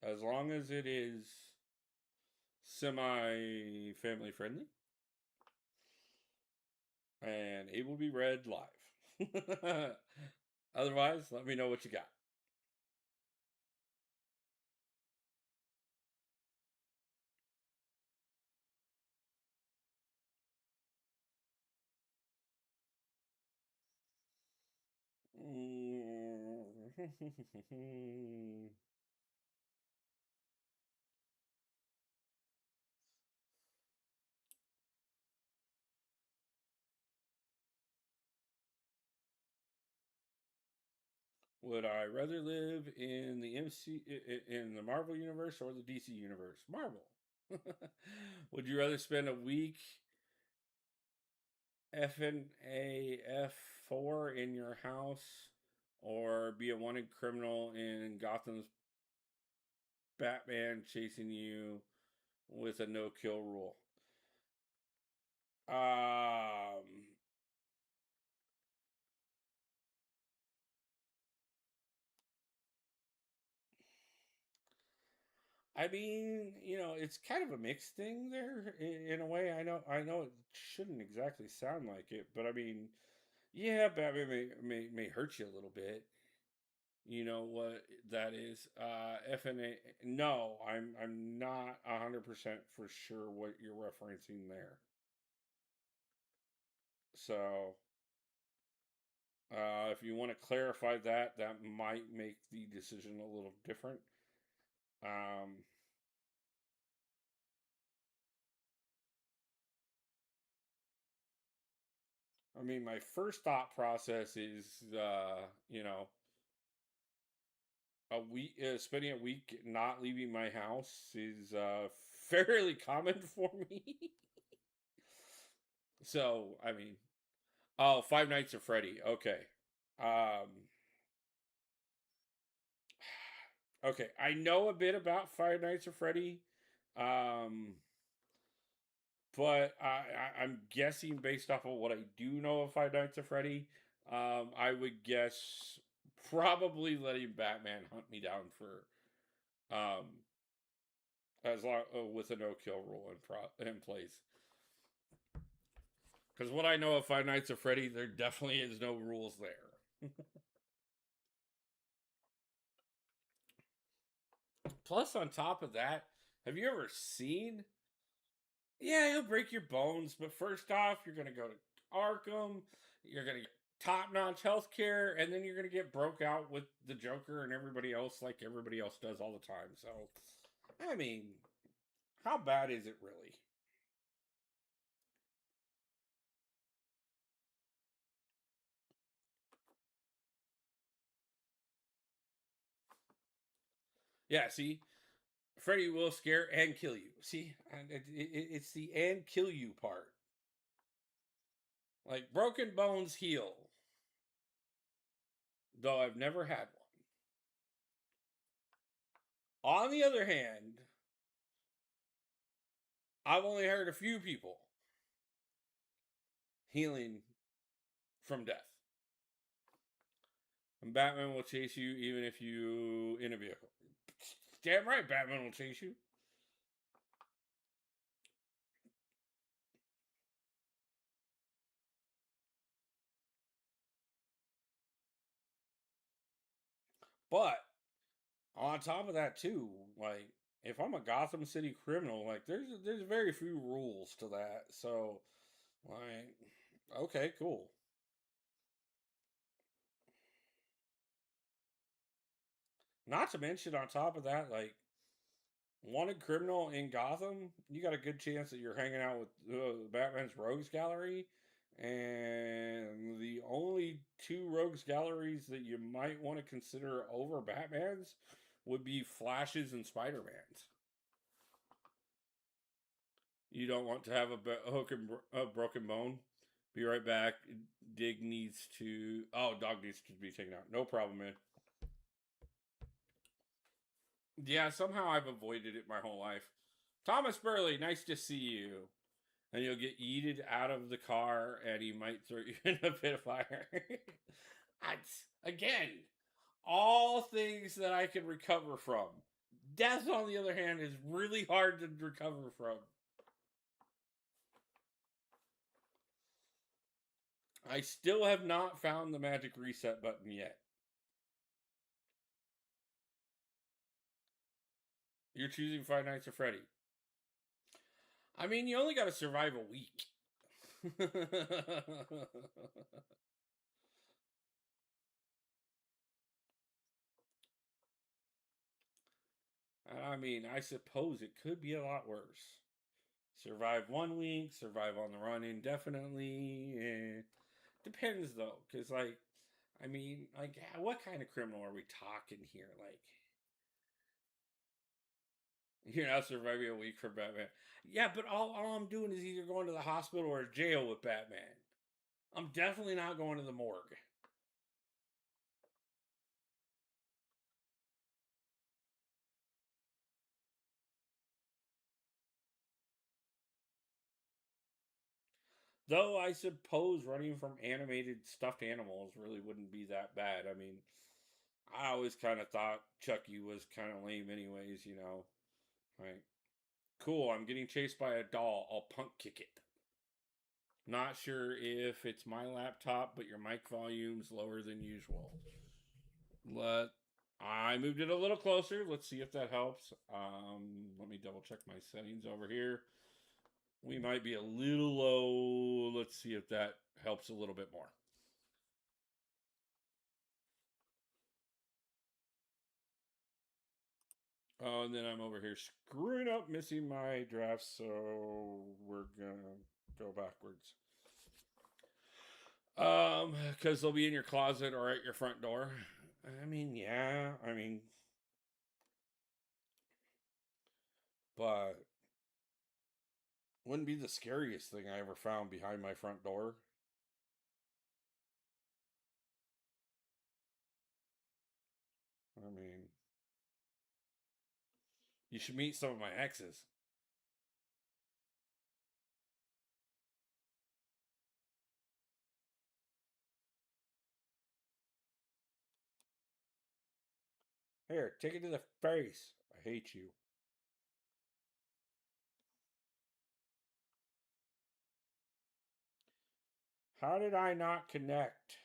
As long as it is semi family friendly and able to be read live. Otherwise, let me know what you got. Would I rather live in the in the Marvel universe or the DC universe? Marvel. Would you rather spend a week FNAF4 in your house or be a wanted criminal in Gotham's Batman chasing you with a no kill rule? Um, I mean, it's kind of a mixed thing there in a way. I know it shouldn't exactly sound like it, but I mean, yeah, Batman may hurt you a little bit. You know what that is? FNA. No, I'm not 100% for sure what you're referencing there. So, if you want to clarify that, that might make the decision a little different. Um, I mean, my first thought process is, a week, spending a week not leaving my house is fairly common for me. So, I mean, oh, Five Nights at Freddy. Okay. Um, okay, I know a bit about Five Nights at Freddy, um, but I'm guessing based off of what I do know of Five Nights at Freddy, I would guess probably letting Batman hunt me down for um, as long with a no kill rule in place. Because what I know of Five Nights at Freddy, there definitely is no rules there. Plus, on top of that, have you ever seen? Yeah, he'll break your bones, but first off, you're gonna go to Arkham. You're gonna get top-notch health care, and then you're gonna get broke out with the Joker and everybody else, like everybody else does all the time. So, I mean, how bad is it really? Yeah, see, Freddy will scare and kill you. See, it's the and kill you part. Like broken bones heal, though I've never had one. On the other hand, I've only heard a few people healing from death. And Batman will chase you even if you in a vehicle. Damn right, Batman will chase you. But on top of that, too, like if I'm a Gotham City criminal, like there's very few rules to that. So, like, okay, cool. Not to mention, on top of that, like wanted criminal in Gotham, you got a good chance that you're hanging out with Batman's Rogues Gallery. And the only two Rogues Galleries that you might want to consider over Batman's would be Flash's and Spider Man's. You don't want to have a broken bone. Be right back. Dig needs to. Oh, dog needs to be taken out. No problem, man. Yeah, somehow I've avoided it my whole life. Thomas Burley, nice to see you. And you'll get yeeted out of the car, and he might throw you in a pit of fire. Again, all things that I can recover from. Death, on the other hand, is really hard to recover from. I still have not found the magic reset button yet. You're choosing Five Nights at Freddy. I mean, you only got to survive a week. I mean, I suppose it could be a lot worse. Survive 1 week, survive on the run indefinitely. Depends though, because like, I mean, like, what kind of criminal are we talking here? Like, you're not surviving a week for Batman. Yeah, but all I'm doing is either going to the hospital or jail with Batman. I'm definitely not going to the morgue. Though I suppose running from animated stuffed animals really wouldn't be that bad. I mean, I always kind of thought Chucky was kind of lame, anyways, you know. Like, cool, I'm getting chased by a doll. I'll punk kick it. Not sure if it's my laptop, but your mic volume's lower than usual. I moved it a little closer. Let's see if that helps. Let me double check my settings over here. We might be a little low. Let's see if that helps a little bit more. Oh, and then I'm over here screwing up, missing my draft, so we're gonna go backwards. Because they'll be in your closet or at your front door. I mean, yeah, but wouldn't be the scariest thing I ever found behind my front door. I mean, you should meet some of my exes. Here, take it to the face. I hate you. How did I not connect?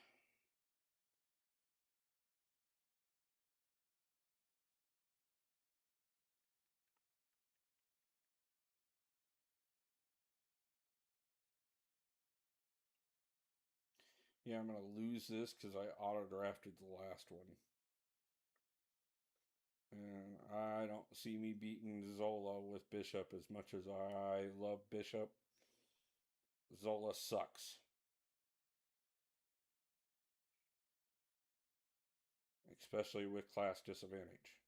Yeah, I'm going to lose this because I auto-drafted the last one. And I don't see me beating Zola with Bishop as much as I love Bishop. Zola sucks. Especially with class disadvantage.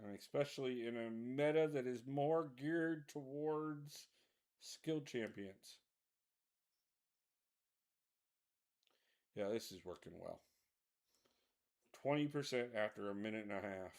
And especially in a meta that is more geared towards skilled champions. Yeah, this is working well. 20% after a minute and a half.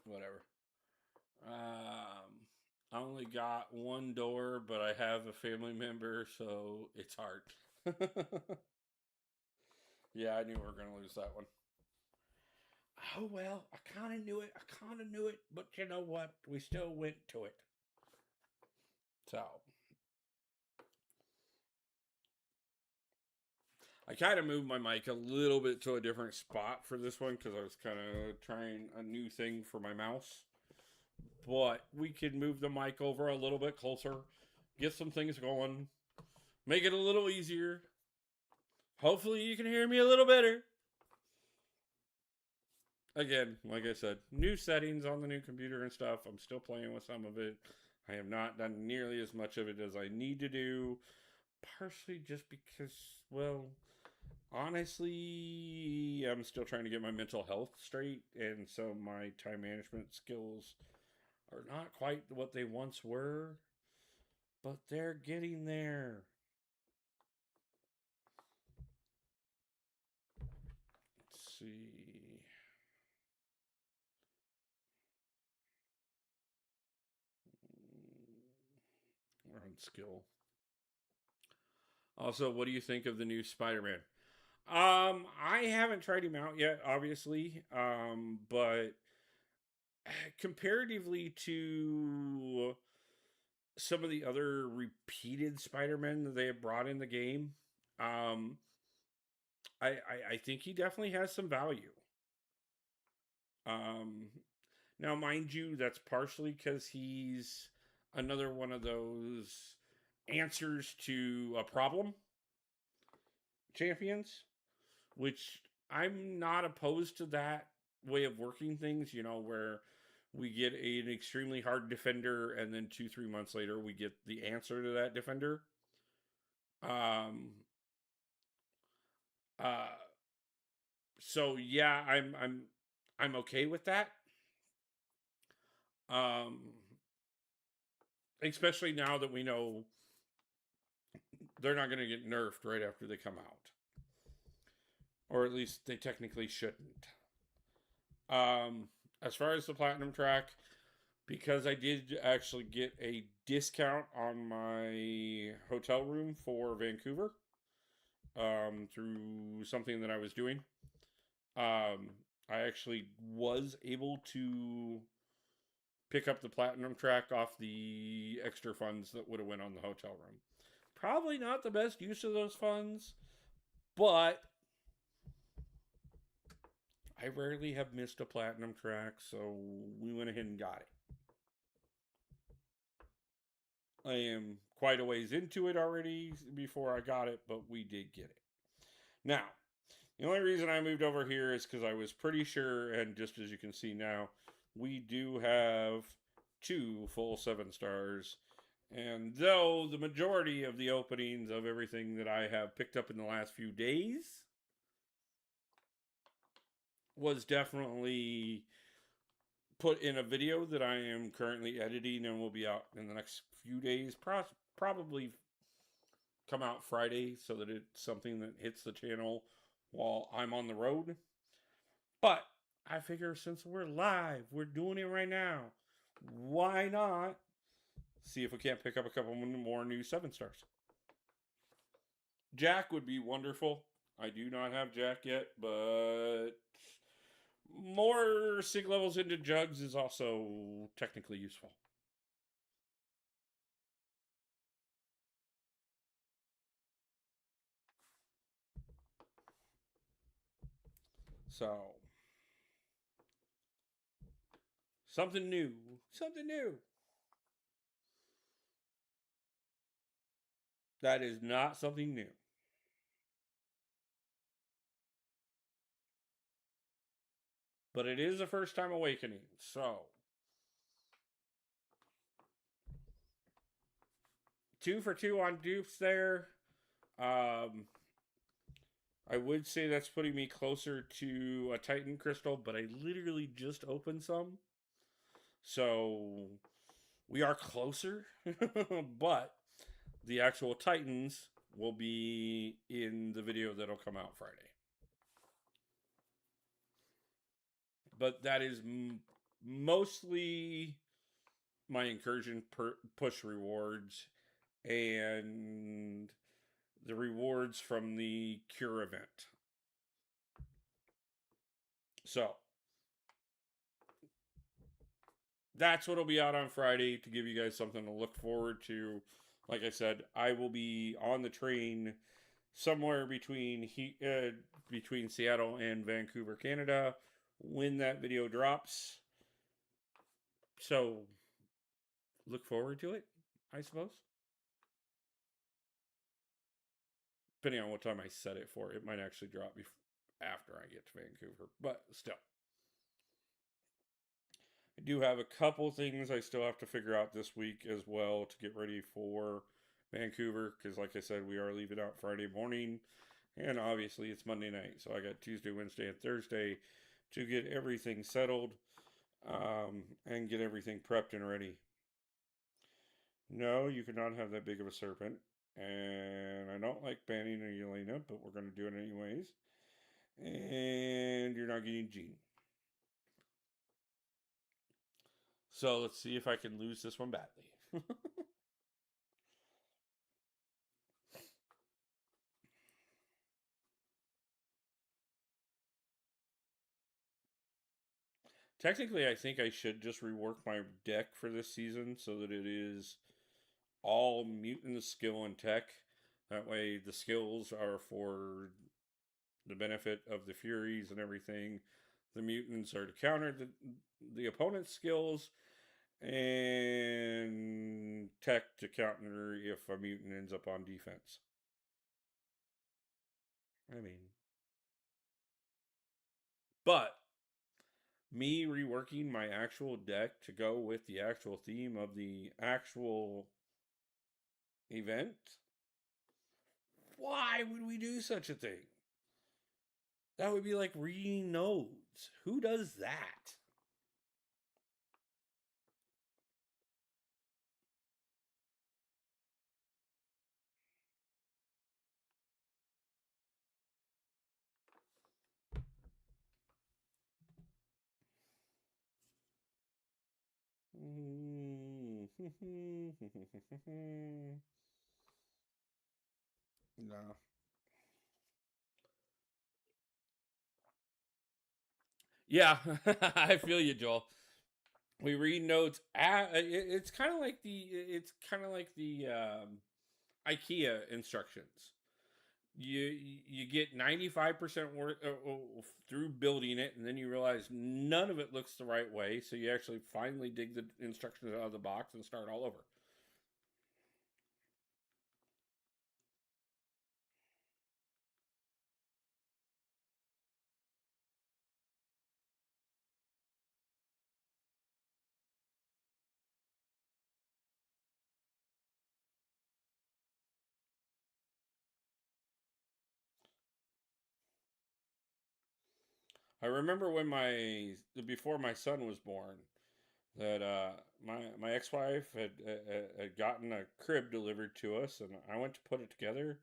Whatever. I only got one door, but I have a family member, so it's hard. Yeah, I knew we were going to lose that one. Oh, well, I kind of knew it. But you know what? We still went to it. So, I kind of moved my mic a little bit to a different spot for this one because I was kind of trying a new thing for my mouse. But we can move the mic over a little bit closer, get some things going, make it a little easier. Hopefully, you can hear me a little better. Again, like I said, new settings on the new computer and stuff. I'm still playing with some of it. I have not done nearly as much of it as I need to do, partially just because, well, honestly, I'm still trying to get my mental health straight, and so my time management skills are not quite what they once were, but they're getting there. Let's see. We're on skill. Also, what do you think of the new Spider-Man? I haven't tried him out yet, obviously. But comparatively to some of the other repeated Spider-Men that they have brought in the game, um, I think he definitely has some value. Um, Now, mind you, that's partially because he's another one of those answers to a problem champions, which I'm not opposed to that way of working things, where we get an extremely hard defender and then 2-3 months later we get the answer to that defender. Um uh so yeah, I'm okay with that. Um Especially now that we know they're not going to get nerfed right after they come out. Or at least they technically shouldn't. As far as the platinum track, because I did actually get a discount on my hotel room for Vancouver, through something that I was doing. I actually was able to pick up the platinum track off the extra funds that would have went on the hotel room. Probably not the best use of those funds, but I rarely have missed a platinum track, so we went ahead and got it. I am quite a ways into it already before I got it, but we did get it. Now, the only reason I moved over here is because I was pretty sure, and just as you can see now, we do have 2 full 7 stars. And though the majority of the openings of everything that I have picked up in the last few days was definitely put in a video that I am currently editing and will be out in the next few days, probably come out Friday, so that it's something that hits the channel while I'm on the road. But I figure since we're live, we're doing it right now, why not see if we can't pick up a couple more new 7 stars? Jack would be wonderful. I do not have Jack yet, but more sig levels into jugs is also technically useful. So, something new. Something new. That is not something new. But it is a first time awakening. So, 2 for 2 on dupes there. I would say that's putting me closer to a Titan crystal, but I literally just opened some. So we are closer, but the actual Titans will be in the video that'll come out Friday. But that is mostly my incursion push rewards and the rewards from the Cure event. So that's what'll be out on Friday to give you guys something to look forward to. Like I said, I will be on the train somewhere between Seattle and Vancouver, Canada, when that video drops. So look forward to it, I suppose. Depending on what time I set it for, it might actually drop after I get to Vancouver, but still. I do have a couple things I still have to figure out this week as well to get ready for Vancouver, because like I said, we are leaving out Friday morning, and obviously it's Monday night, so I got Tuesday, Wednesday, and Thursday to get everything settled, and get everything prepped and ready. No, you cannot have that big of a serpent, and I don't like banning a Yelena, but we're going to do it anyways. And you're not getting Jean. So let's see if I can lose this one badly. Technically, I think I should just rework my deck for this season so that it is all mutant skill and tech. That way, the skills are for the benefit of the Furies and everything. The mutants are to counter the opponent's skills, and tech to counter if a mutant ends up on defense. I mean, but me reworking my actual deck to go with the actual theme of the actual event, why would we do such a thing? That would be like reading nodes. Who does that? No. Yeah, I feel you, Joel. We read notes. It's kind of like the IKEA instructions. You get 95% worth through building it, and then you realize none of it looks the right way. So you actually finally dig the instructions out of the box and start all over. I remember when before my son was born, that my ex wife had gotten a crib delivered to us, and I went to put it together,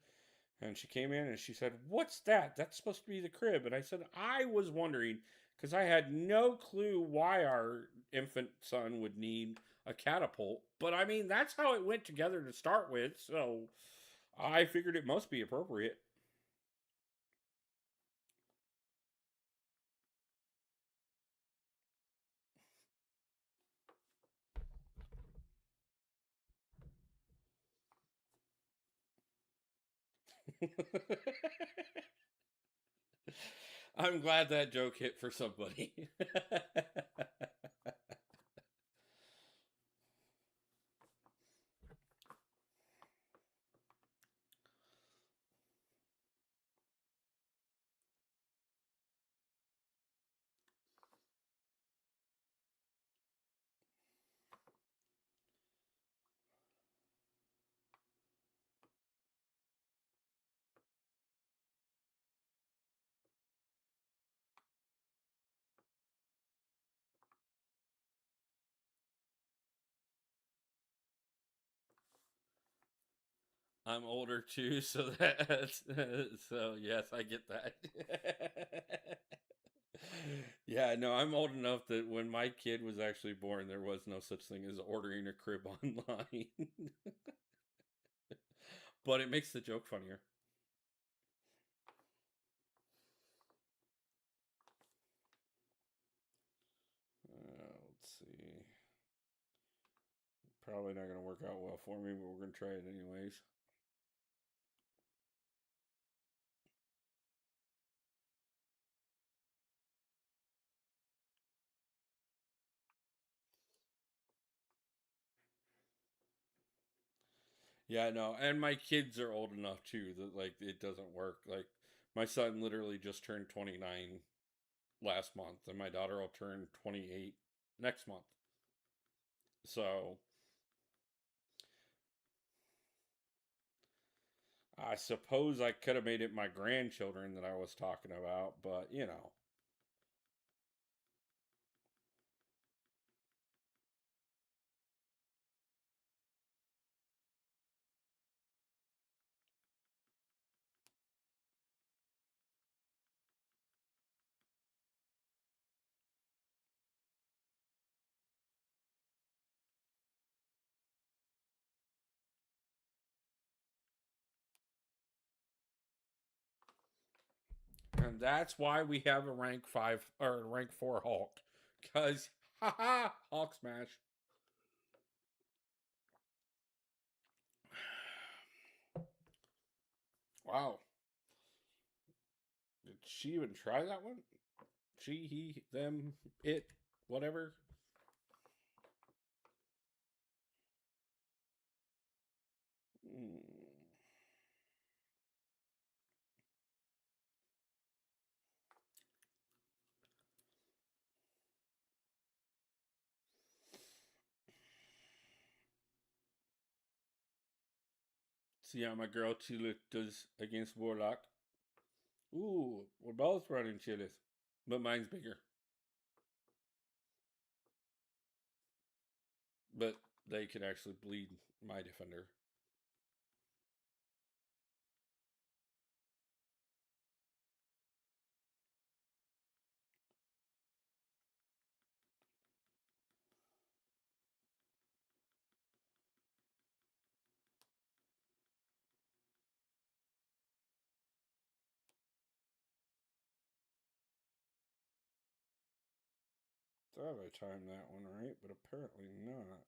and she came in and she said, "What's that? That's supposed to be the crib." And I said, "I was wondering because I had no clue why our infant son would need a catapult, but I mean that's how it went together to start with, so I figured it must be appropriate." I'm glad that joke hit for somebody. I'm older too, so that's so yes, I get that. Yeah, no, I'm old enough that when my kid was actually born, there was no such thing as ordering a crib online. But it makes the joke funnier. Let's see. Probably not going to work out well for me, but we're going to try it anyways. Yeah, no, and my kids are old enough too that like it doesn't work. Like my son literally just turned 29 last month, and my daughter will turn 28 next month. So I suppose I could have made it my grandchildren that I was talking about, but you know. And that's why we have a rank 5 or rank 4 Hulk. Because, haha, Hulk smash. Wow. Did she even try that one? She, he, them, it, whatever. See how my girl Chile does against Warlock. Ooh, we're both running Chiles, but mine's bigger. But they can actually bleed my defender. Thought I timed that one right, but apparently not.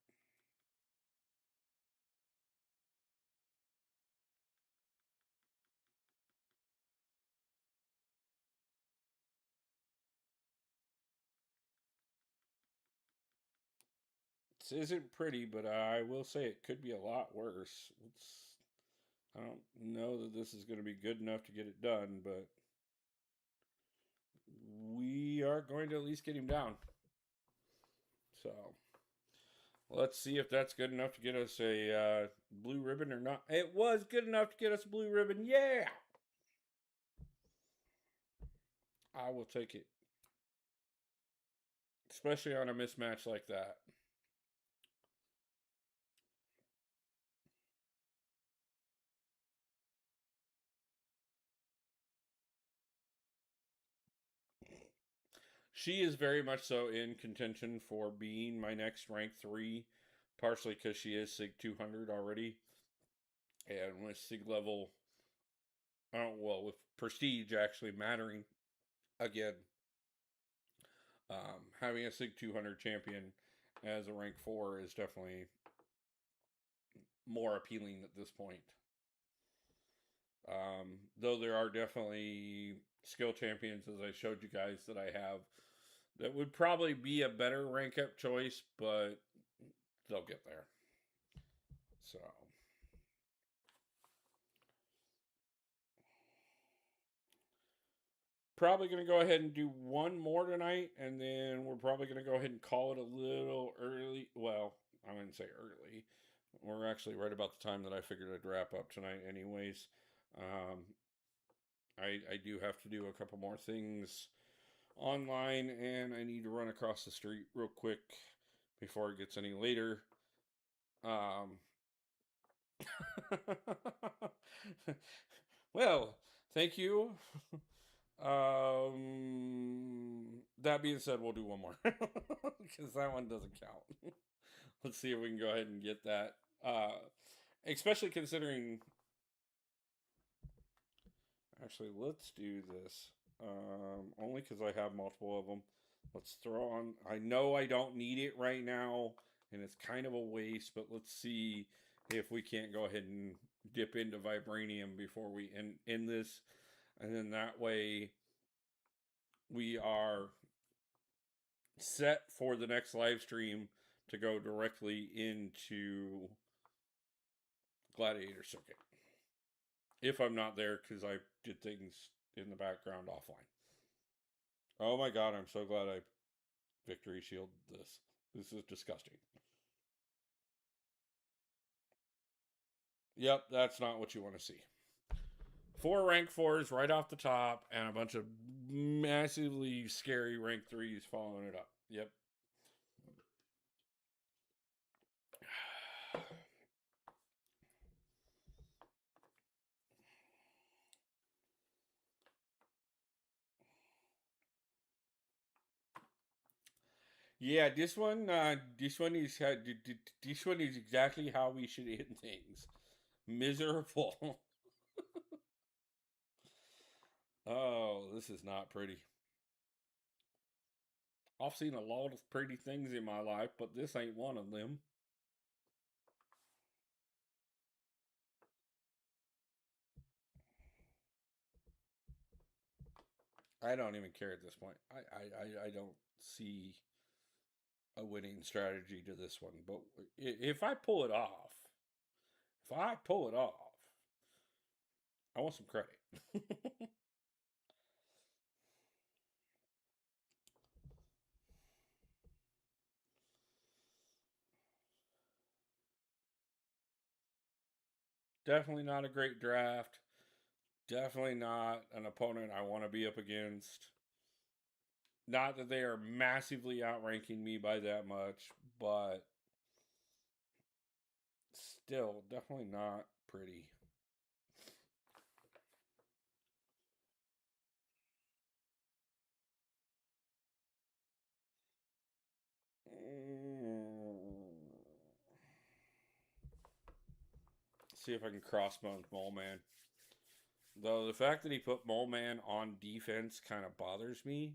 This isn't pretty, but I will say it could be a lot worse. I don't know that this is going to be good enough to get it done, but we are going to at least get him down. So let's see if that's good enough to get us a blue ribbon or not. It was good enough to get us a blue ribbon. Yeah! I will take it. Especially on a mismatch like that. She is very much so in contention for being my next rank 3, partially because she is SIG 200 already. And with SIG level, with prestige actually mattering again, having a SIG 200 champion as a rank 4 is definitely more appealing at this point. Though there are definitely skill champions, as I showed you guys, that I have that would probably be a better rank up choice, but they'll get there. So probably going to go ahead and do one more tonight, and then we're probably going to go ahead and call it a little early. Well, I wouldn't say early. We're actually right about the time that I figured I'd wrap up tonight anyways. I do have to do a couple more things online, and I need to run across the street real quick before it gets any later. Well, thank you. That being said, we'll do one more because that one doesn't count. Let's see if we can go ahead and get that. Especially considering. Actually, let's do this. Only because I have multiple of them. Let's throw on. I know I don't need it right now, and it's kind of a waste, but let's see if we can't go ahead and dip into Vibranium before we end this. And then that way we are set for the next live stream to go directly into Gladiator Circuit. If I'm not there, because I did things in the background offline. Oh my god, I'm so glad I victory shield this. This is disgusting. Yep, that's not what you want to see. 4 rank 4s right off the top, and a bunch of massively scary rank 3s following it up. Yep. Yeah, this one is exactly how we should end things. Miserable. Oh, this is not pretty. I've seen a lot of pretty things in my life, but this ain't one of them. I don't even care at this point. I don't see a winning strategy to this one. But if I pull it off, if I pull it off, I want some credit. Definitely not a great draft. Definitely not an opponent I want to be up against. Not that they are massively outranking me by that much, but still, definitely not pretty. See if I can crossbones Mole Man. Though the fact that he put Mole Man on defense kind of bothers me.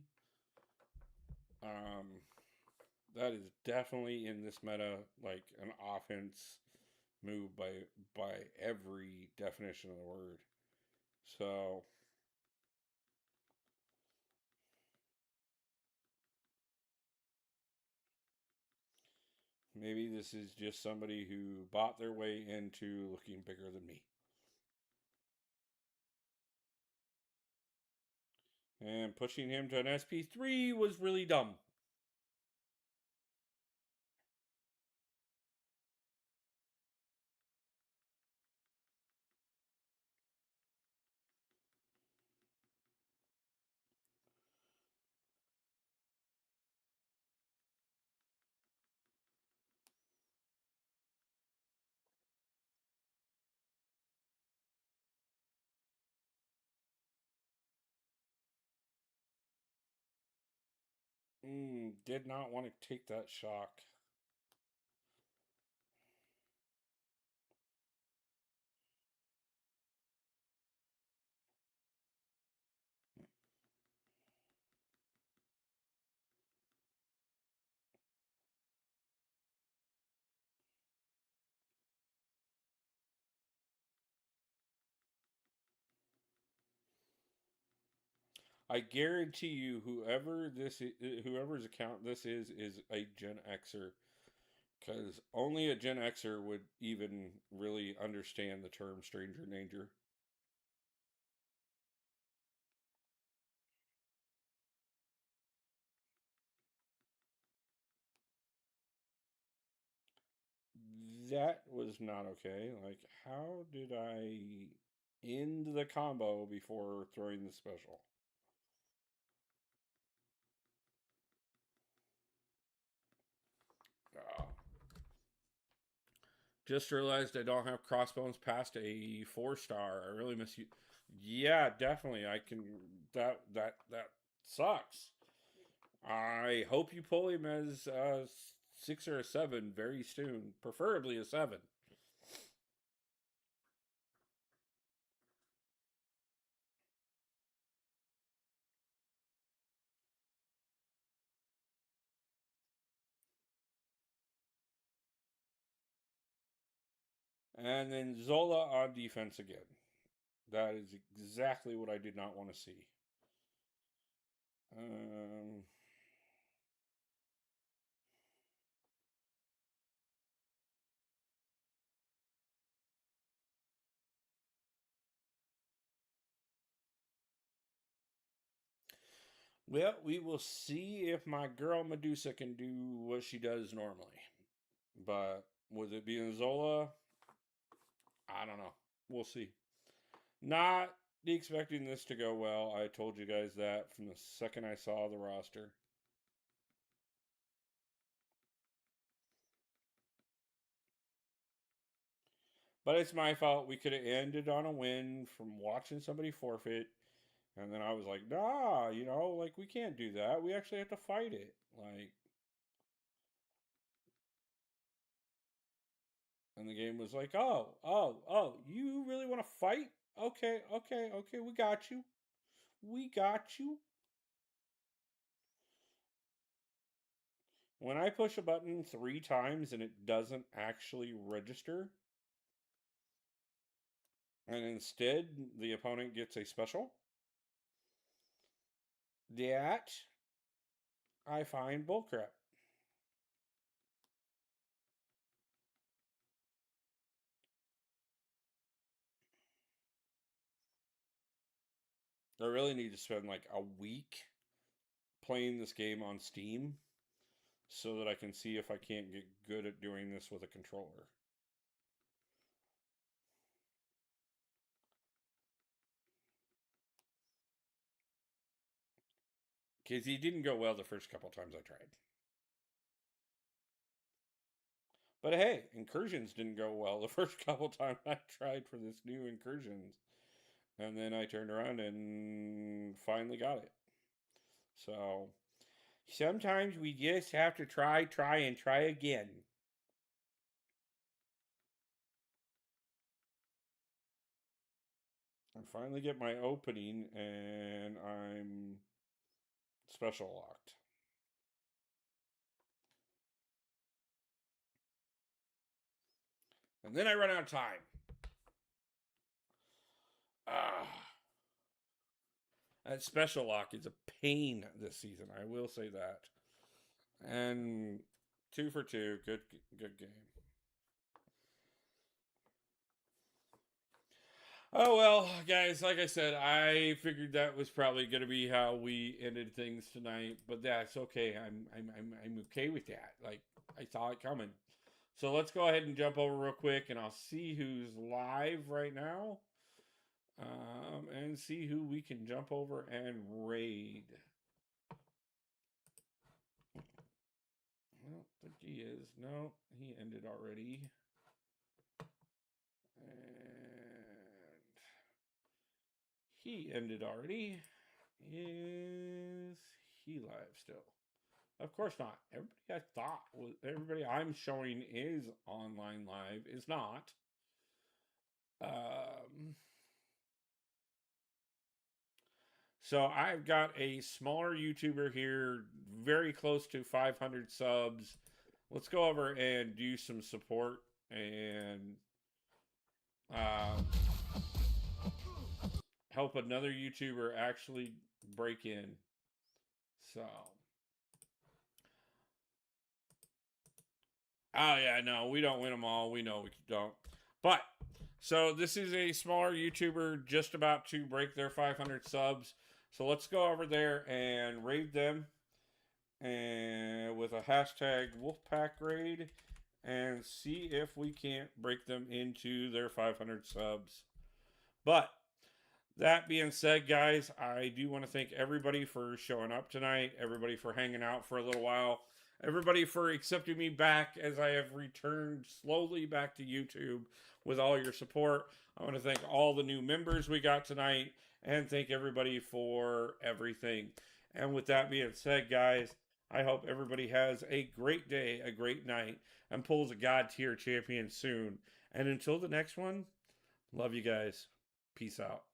That is definitely in this meta like an offense move by every definition of the word. So maybe this is just somebody who bought their way into looking bigger than me. And pushing him to an SP3 was really dumb. Did not want to take that shock. I guarantee you, whoever's account this is a Gen Xer, because only a Gen Xer would even really understand the term stranger danger. That was not okay. Like, how did I end the combo before throwing the special? Oh. Just realized I don't have crossbones past a 4-star. I really miss you. Yeah, definitely. I can. That sucks. I hope you pull him as a 6 or a 7 very soon, preferably a 7. And then Zola on defense again. That is exactly what I did not want to see. Um, well, we will see if my girl Medusa can do what she does normally. But with it being Zola, I don't know. We'll see. Not expecting this to go well. I told you guys that from the second I saw the roster. But it's my fault. We could have ended on a win from watching somebody forfeit. And then I was like, nah, like we can't do that. We actually have to fight it. Like, and the game was like, oh, you really want to fight? Okay, we got you. We got you. when I push a button 3 times and it doesn't actually register, and instead the opponent gets a special, that I find bullcrap. I really need to spend like a week playing this game on Steam so that I can see if I can't get good at doing this with a controller. Because he didn't go well the first couple times I tried. But hey, incursions didn't go well the first couple times I tried for this new incursions. And then I turned around and finally got it. So sometimes we just have to try, and try again. I finally get my opening and I'm special locked. And then I run out of time. That special lock is a pain this season. I will say that. And 2 for 2, good game. Oh well, guys. Like I said, I figured that was probably going to be how we ended things tonight, but that's okay. I'm okay with that. Like I saw it coming. So let's go ahead and jump over real quick, and I'll see who's live right now, and see who we can jump over and raid. I don't think he is. No, he ended already. And he ended already. Is he live still? Of course not. Everybody I'm showing is online live is not. So I've got a smaller YouTuber here, very close to 500 subs. Let's go over and do some support and help another YouTuber actually break in. So, oh yeah, no, we don't win them all. We know we don't. But so this is a smaller YouTuber just about to break their 500 subs. So let's go over there and raid them, and with a hashtag Wolfpack raid, and see if we can't break them into their 500 subs. But that being said, guys, I do want to thank everybody for showing up tonight, everybody for hanging out for a little while, everybody for accepting me back as I have returned slowly back to YouTube with all your support. I want to thank all the new members we got tonight, and thank everybody for everything. And with that being said, guys, I hope everybody has a great day, a great night, and pulls a God tier champion soon. And until the next one, love you guys. Peace out.